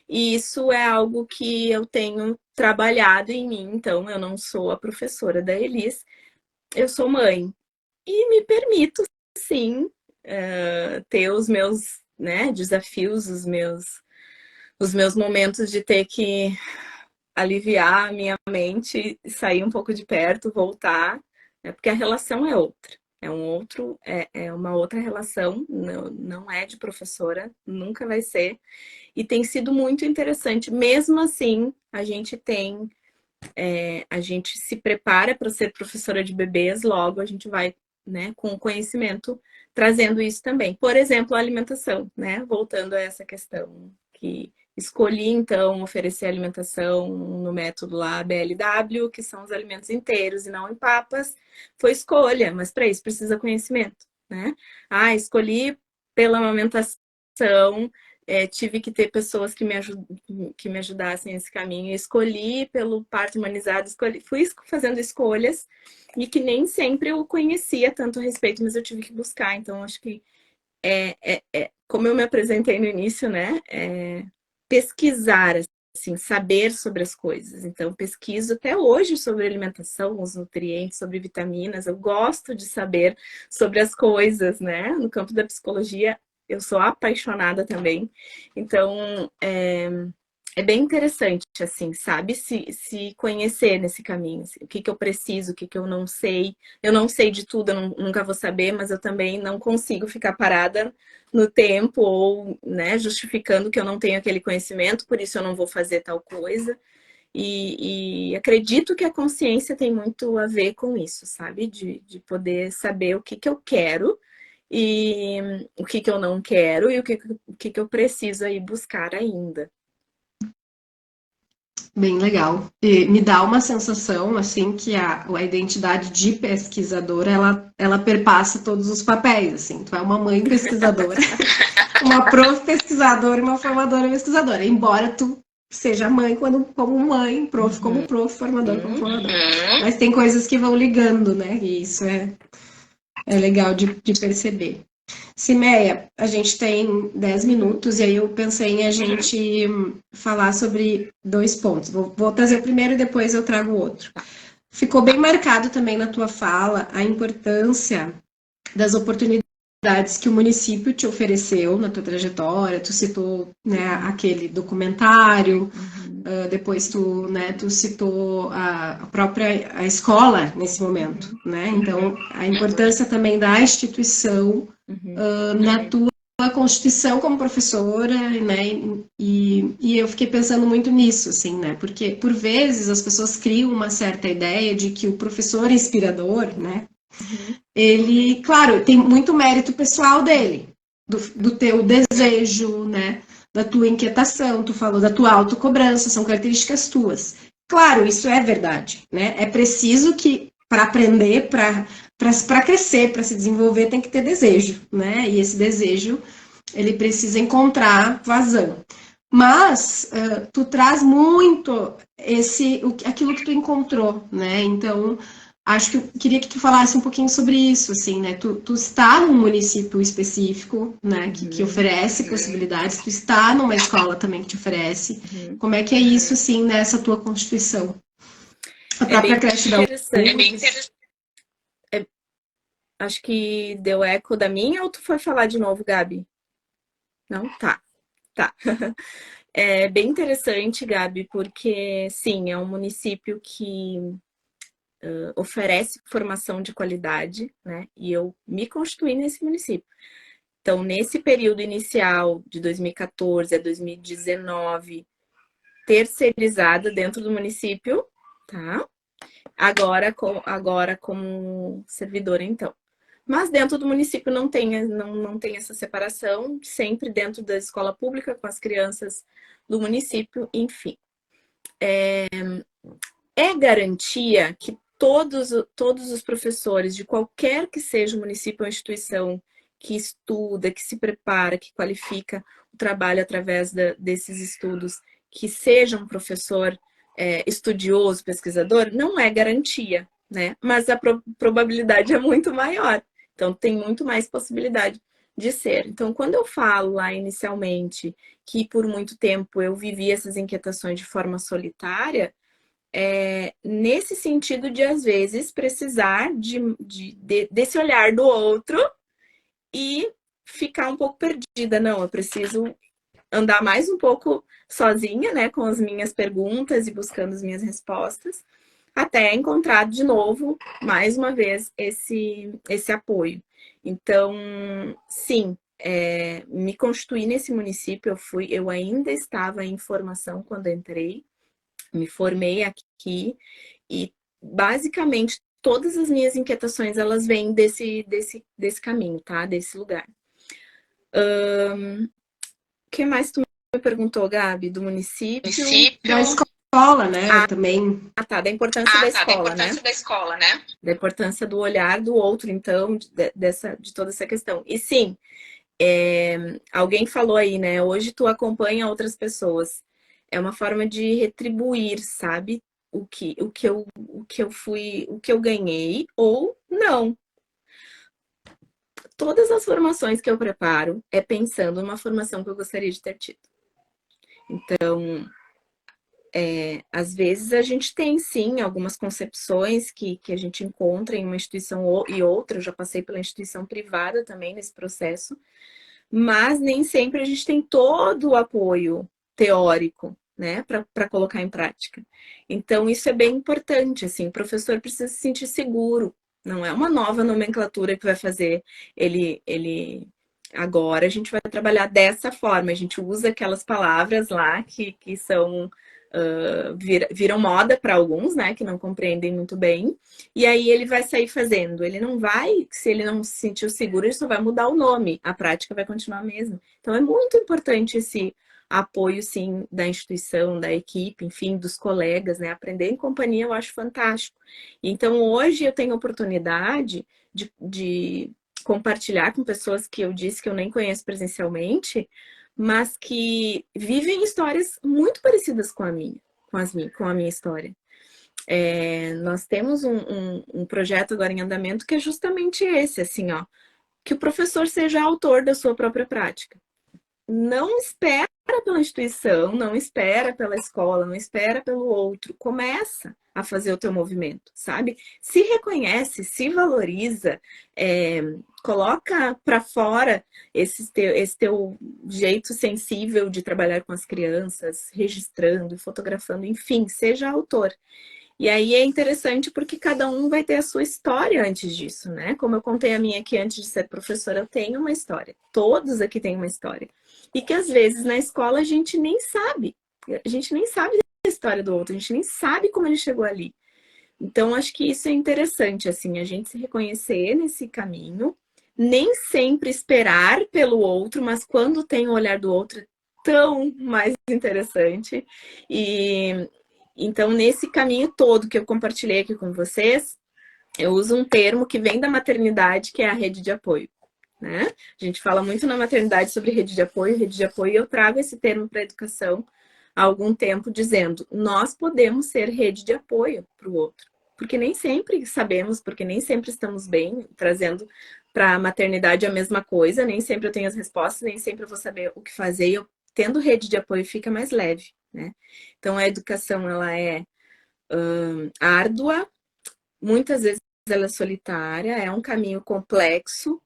E isso é algo que eu tenho trabalhado em mim. Então, eu não sou a professora da Elis, eu sou mãe. E me permito, sim, ter os meus, né, desafios, os meus momentos de ter que aliviar a minha mente, sair um pouco de perto, voltar, né? Porque a relação é outra. É uma outra relação, não é de professora, nunca vai ser. E tem sido muito interessante. Mesmo assim, a gente se prepara para ser professora de bebês, logo a gente vai, né, com conhecimento, trazendo isso também. Por exemplo, a alimentação, né? Voltando a essa questão que escolhi, então, oferecer alimentação no método lá BLW, que são os alimentos inteiros e não em papas, foi escolha, mas para isso precisa conhecimento, né? Escolhi pela amamentação, tive que ter pessoas que me ajudassem nesse caminho. Eu escolhi pelo parto humanizado, fui fazendo escolhas e que nem sempre eu conhecia tanto a respeito, mas eu tive que buscar. Então, acho que como eu me apresentei no início, né? Pesquisar, assim, saber sobre as coisas. Então, pesquiso até hoje sobre alimentação, os nutrientes, sobre vitaminas. Eu gosto de saber sobre as coisas, né? No campo da psicologia, eu sou apaixonada também. Então, é bem interessante, assim, sabe? Se conhecer nesse caminho. Assim, o que eu preciso, o que eu não sei. Eu não sei de tudo, eu nunca vou saber, mas eu também não consigo ficar parada no tempo ou, né, justificando que eu não tenho aquele conhecimento, por isso eu não vou fazer tal coisa. E acredito que a consciência tem muito a ver com isso, sabe? De poder saber o que eu quero e o que eu não quero e o que eu preciso aí buscar ainda. Bem legal. E me dá uma sensação, assim, que a identidade de pesquisadora, ela perpassa todos os papéis, assim. Tu é uma mãe pesquisadora, uma prof pesquisadora e uma formadora pesquisadora. Embora tu seja mãe como mãe, prof como prof, formador como formador. Mas tem coisas que vão ligando, né? E isso é legal de perceber. Cimeia, a gente tem 10 minutos e aí eu pensei em a gente falar sobre 2 pontos. Vou trazer o primeiro e depois eu trago o outro. Ficou bem marcado também na tua fala a importância das oportunidades que o município te ofereceu na tua trajetória. Tu citou, né, aquele documentário, depois tu citou a própria escola nesse momento, né? Então, a importância também da instituição na tua constituição como professora, né? E eu fiquei pensando muito nisso, assim, né? Porque, por vezes, as pessoas criam uma certa ideia de que o professor inspirador, né? Ele, claro, tem muito mérito pessoal dele, do teu desejo, né? Da tua inquietação, tu falou da tua autocobrança, são características tuas. Claro, isso é verdade, né? É preciso que, para aprender, para crescer, para se desenvolver, tem que ter desejo, né? E esse desejo, ele precisa encontrar vazão. Mas tu traz muito aquilo que tu encontrou, né? Então, acho que eu queria que tu falasse um pouquinho sobre isso, assim, né? Tu está num município específico, né? Que oferece possibilidades. Tu está numa escola também que te oferece. Como é que é isso, assim, nessa tua constituição? A própria creche da interessante. Acho que deu eco da minha ou tu foi falar de novo, Gabi? Não? Tá. É bem interessante, Gabi, porque, sim, é um município que oferece formação de qualidade, né? E eu me constituí nesse município. Então, nesse período inicial, de 2014 a 2019, terceirizada dentro do município, tá? Agora como servidora, então. Mas dentro do município não tem essa separação, sempre dentro da escola pública, com as crianças do município, enfim. É garantia que todos os professores, de qualquer que seja o município ou instituição, que estuda, que se prepara, que qualifica o trabalho através desses estudos, que seja um professor estudioso, pesquisador, não é garantia, né? Mas a probabilidade é muito maior. Então, tem muito mais possibilidade de ser. Então, quando eu falo lá inicialmente que por muito tempo eu vivi essas inquietações de forma solitária, nesse sentido de, às vezes, precisar desse olhar do outro e ficar um pouco perdida. Não, eu preciso andar mais um pouco sozinha, né, com as minhas perguntas e buscando as minhas respostas, até encontrar de novo, mais uma vez, esse apoio. Então, sim, me constituí nesse município, eu ainda estava em formação quando entrei, me formei aqui e basicamente todas as minhas inquietações elas vêm desse caminho, tá? Desse lugar. O que mais tu me perguntou, Gabi? Do município? Da escola, né? Também. Tá, da importância da escola, né? Da importância do olhar do outro, então, de toda essa questão. E sim, alguém falou aí, né? Hoje tu acompanha outras pessoas. É uma forma de retribuir, sabe? O que eu ganhei ou não. Todas as formações que eu preparo é pensando numa formação que eu gostaria de ter tido. Então, às vezes a gente tem sim algumas concepções que a gente encontra em uma instituição e outra. Eu já passei pela instituição privada também nesse processo, mas nem sempre a gente tem todo o apoio teórico, né, para colocar em prática. Então, isso é bem importante, assim, o professor precisa se sentir seguro. Não é uma nova nomenclatura que vai fazer ele... Agora a gente vai trabalhar dessa forma, a gente usa aquelas palavras lá que são... viram moda para alguns, né, que não compreendem muito bem, e aí ele vai sair fazendo. Ele não vai, se ele não se sentiu seguro, ele só vai mudar o nome, a prática vai continuar a mesma. Então é muito importante esse apoio, sim, da instituição, da equipe, enfim, dos colegas, né, aprender em companhia eu acho fantástico. Então hoje eu tenho oportunidade de compartilhar com pessoas que eu disse que eu nem conheço presencialmente, mas que vivem histórias muito parecidas com a minha história. Nós temos um projeto agora em andamento que é justamente esse, assim, ó, que o professor seja autor da sua própria prática. Não espera pela instituição, não espera pela escola, não espera pelo outro. Começa a fazer o teu movimento, sabe? Se reconhece, se valoriza, coloca para fora esse teu jeito sensível de trabalhar com as crianças, registrando, fotografando, enfim, seja autor. E aí é interessante porque cada um vai ter a sua história antes disso, né? Como eu contei a minha aqui antes de ser professora, eu tenho uma história. Todos aqui têm uma história. E que às vezes na escola a gente nem sabe. A gente nem sabe da história do outro, a gente nem sabe como ele chegou ali. Então, acho que isso é interessante, assim, a gente se reconhecer nesse caminho, nem sempre esperar pelo outro, mas quando tem o olhar do outro, é tão mais interessante. E então, nesse caminho todo que eu compartilhei aqui com vocês, eu uso um termo que vem da maternidade, que é a rede de apoio, né? A gente fala muito na maternidade sobre rede de apoio, e eu trago esse termo para a educação há algum tempo, dizendo, nós podemos ser rede de apoio para o outro, porque nem sempre sabemos, porque nem sempre estamos bem, trazendo para a maternidade a mesma coisa, nem sempre eu tenho as respostas, nem sempre eu vou saber o que fazer, e eu, tendo rede de apoio fica mais leve, né? Então a educação ela é árdua, muitas vezes ela é solitária, é um caminho complexo,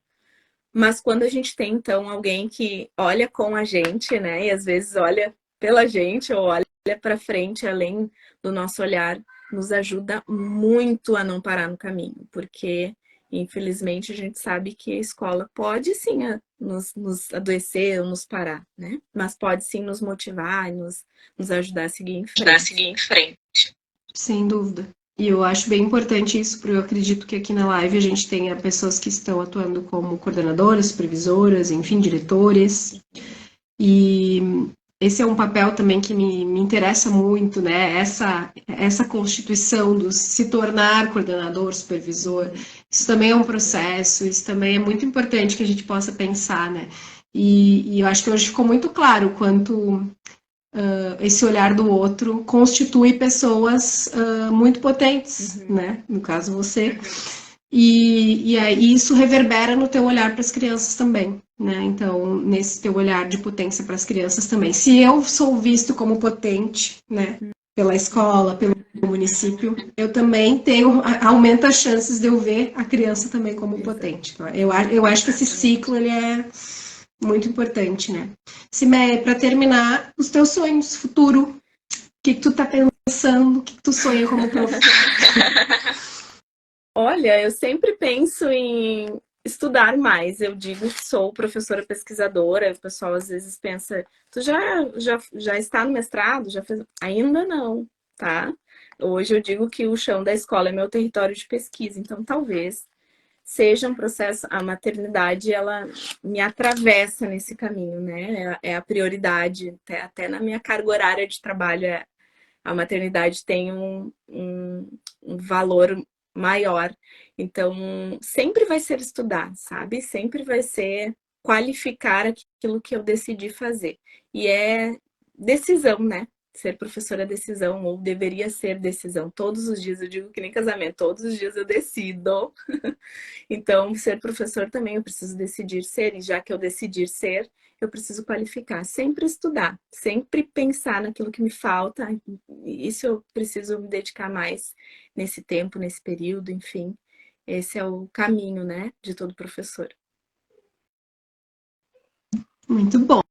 mas quando a gente tem então alguém que olha com a gente, né, e às vezes olha pela gente ou olha para frente além do nosso olhar, nos ajuda muito a não parar no caminho, porque infelizmente a gente sabe que a escola pode sim nos adoecer ou nos parar, né? Mas pode sim nos motivar e nos ajudar a seguir em frente. Sem dúvida. E eu acho bem importante isso, porque eu acredito que aqui na live a gente tenha pessoas que estão atuando como coordenadoras, supervisoras, enfim, diretores. E esse é um papel também que me interessa muito, né? Essa constituição do se tornar coordenador, supervisor, isso também é um processo, isso também é muito importante que a gente possa pensar, né? E eu acho que hoje ficou muito claro o quanto esse olhar do outro constitui pessoas muito potentes, né? No caso, você. E aí isso reverbera no teu olhar para as crianças também, né? Então, nesse teu olhar de potência para as crianças também. Se eu sou visto como potente, né? Pela escola, pelo município, eu também aumenta as chances de eu ver a criança também como potente. Eu acho que esse ciclo, ele Muito importante, né? Simeia, para terminar, os teus sonhos, futuro. O que tu tá pensando? O que tu sonha como professor? Olha, eu sempre penso em estudar mais. Eu digo que sou professora pesquisadora. O pessoal às vezes pensa, tu já está no mestrado? Já fez? Ainda não, tá? Hoje eu digo que o chão da escola é meu território de pesquisa. Então, talvez seja um processo, a maternidade, ela me atravessa nesse caminho, né? É a prioridade, até na minha carga horária de trabalho, a maternidade tem um valor maior. Então, sempre vai ser estudar, sabe? Sempre vai ser qualificar aquilo que eu decidi fazer. E é decisão, né? Ser professora é decisão, ou deveria ser decisão. Todos os dias, eu digo que nem casamento, todos os dias eu decido. Então, ser professor também eu preciso decidir ser, e já que eu decidir ser, eu preciso qualificar, sempre estudar, sempre pensar naquilo que me falta. Isso eu preciso me dedicar mais nesse tempo, nesse período, enfim. Esse é o caminho, né, de todo professor. Muito bom.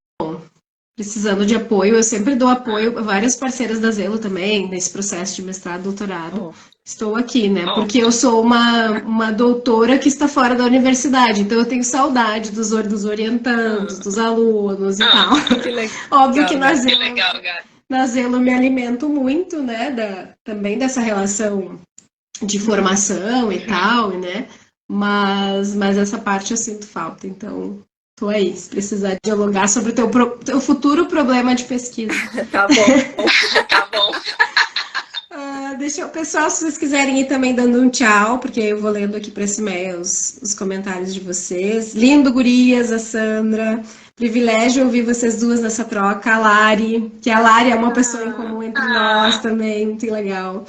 Precisando de apoio, eu sempre dou apoio a várias parceiras da Zelo também, nesse processo de mestrado, doutorado. Estou aqui, né? Porque eu sou uma doutora que está fora da universidade, então eu tenho saudade dos orientandos, dos alunos e tal. Que legal. Óbvio que na Zelo eu me alimento muito, né? Também dessa relação de formação e tal, né? Mas essa parte eu sinto falta, então tô aí, se precisar dialogar sobre o teu futuro problema de pesquisa. Tá bom, tá bom. Pessoal, se vocês quiserem ir também dando um tchau, porque eu vou lendo aqui para esse e-mail os comentários de vocês. Lindo, gurias, a Sandra. Privilégio ouvir vocês duas nessa troca. A Lari, que a Lari é uma pessoa em comum entre nós também, muito legal.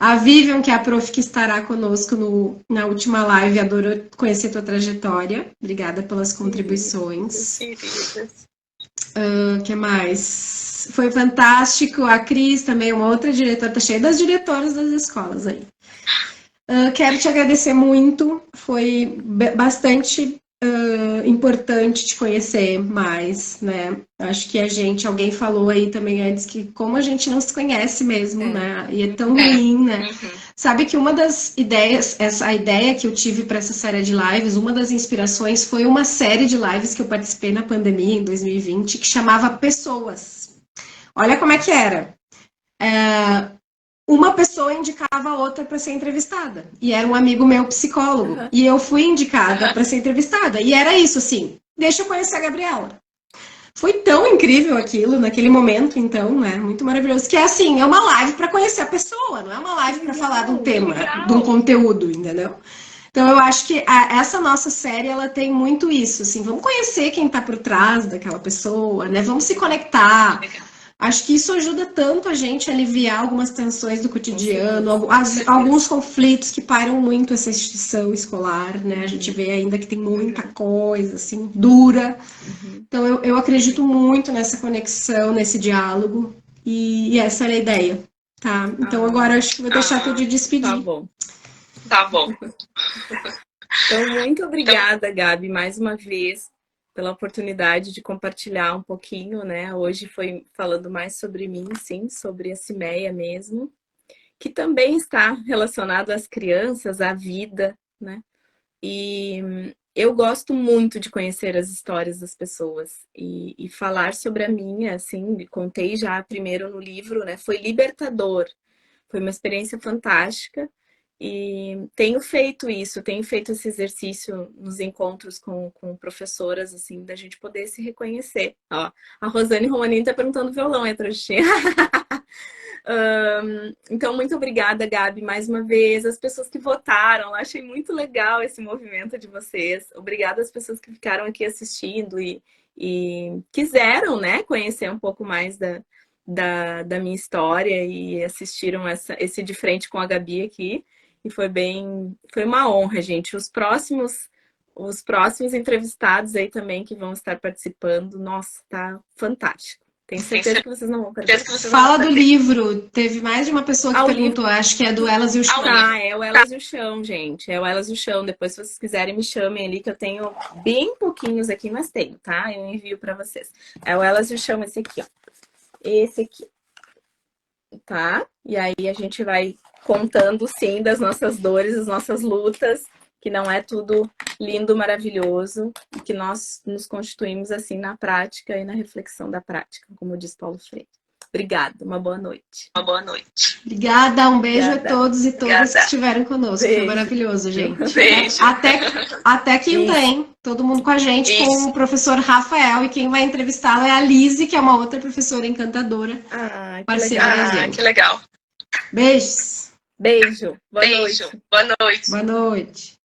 A Vivian, que é a prof que estará conosco na última live, adoro conhecer tua trajetória. Obrigada pelas contribuições. O que mais? Foi fantástico. A Cris também, uma outra diretora, tá cheia das diretoras das escolas aí. Quero te agradecer muito. Foi bastante importante te conhecer mais, né? Acho que alguém falou aí também antes que como a gente não se conhece mesmo, né? E é tão ruim, né? Sabe que uma das ideias, a ideia que eu tive para essa série de lives, uma das inspirações foi uma série de lives que eu participei na pandemia, em 2020, que chamava Pessoas. Olha como é que era. Uma pessoa indicava a outra para ser entrevistada. E era um amigo meu psicólogo. E eu fui indicada para ser entrevistada. E era isso, assim, deixa eu conhecer a Gabriela. Foi tão incrível aquilo, naquele momento, então, né? Muito maravilhoso. Que é assim, é uma live para conhecer a pessoa, não é uma live para falar de um tema, de um conteúdo, entendeu? Então, eu acho que essa nossa série, ela tem muito isso, assim, vamos conhecer quem está por trás daquela pessoa, né? Vamos se conectar. Acho que isso ajuda tanto a gente a aliviar algumas tensões do cotidiano, alguns conflitos que param muito essa instituição escolar, né? A gente vê ainda que tem muita coisa, assim, dura. Então, eu acredito muito nessa conexão, nesse diálogo, e essa era a ideia, tá? Então, agora acho que vou deixar tu de despedir. Tá bom. Tá bom. Então, muito obrigada, Gabi, mais uma vez, pela oportunidade de compartilhar um pouquinho, né? Hoje foi falando mais sobre mim, sim, sobre a Simeia mesmo, que também está relacionado às crianças, à vida, né? E eu gosto muito de conhecer as histórias das pessoas e falar sobre a minha, assim, contei já primeiro no livro, né? Foi libertador, foi uma experiência fantástica. E tenho feito isso, tenho feito esse exercício nos encontros com professoras, assim, da gente poder se reconhecer. Ó, a Rosane Romanini tá perguntando violão, é trouxinha. Então, muito obrigada, Gabi, mais uma vez. As pessoas que votaram, achei muito legal esse movimento de vocês. Obrigada às pessoas que ficaram aqui assistindo e quiseram, né, conhecer um pouco mais da minha história e assistiram esse De Frente com a Gabi aqui. E foi uma honra, gente. Os próximos entrevistados aí também que vão estar participando, nossa, tá fantástico. Tenho certeza que vocês não vão perder. Fala do livro. Teve mais de uma pessoa que o perguntou. Acho que é do Elas e o Chão. Tá, é o Elas e o Chão, gente. É o Elas e o Chão. Depois, se vocês quiserem, me chamem ali, que eu tenho bem pouquinhos aqui, mas tenho, tá? Eu envio pra vocês. É o Elas e o Chão, esse aqui, ó. Esse aqui. Tá? E aí a gente vai contando, sim, das nossas dores, das nossas lutas, que não é tudo lindo, maravilhoso, e que nós nos constituímos assim na prática e na reflexão da prática, como diz Paulo Freire. Obrigada, uma boa noite. Uma boa noite. Obrigada, um beijo a todos e todas que estiveram conosco. Beijo. Foi maravilhoso, gente. Beijo. Até quinta, hein? Todo mundo com a gente, com o professor Rafael. E quem vai entrevistá-lo é a Lise, que é uma outra professora encantadora. Parceira da gente. Que legal. Beijos. Beijo. Boa noite. Boa noite. Boa noite.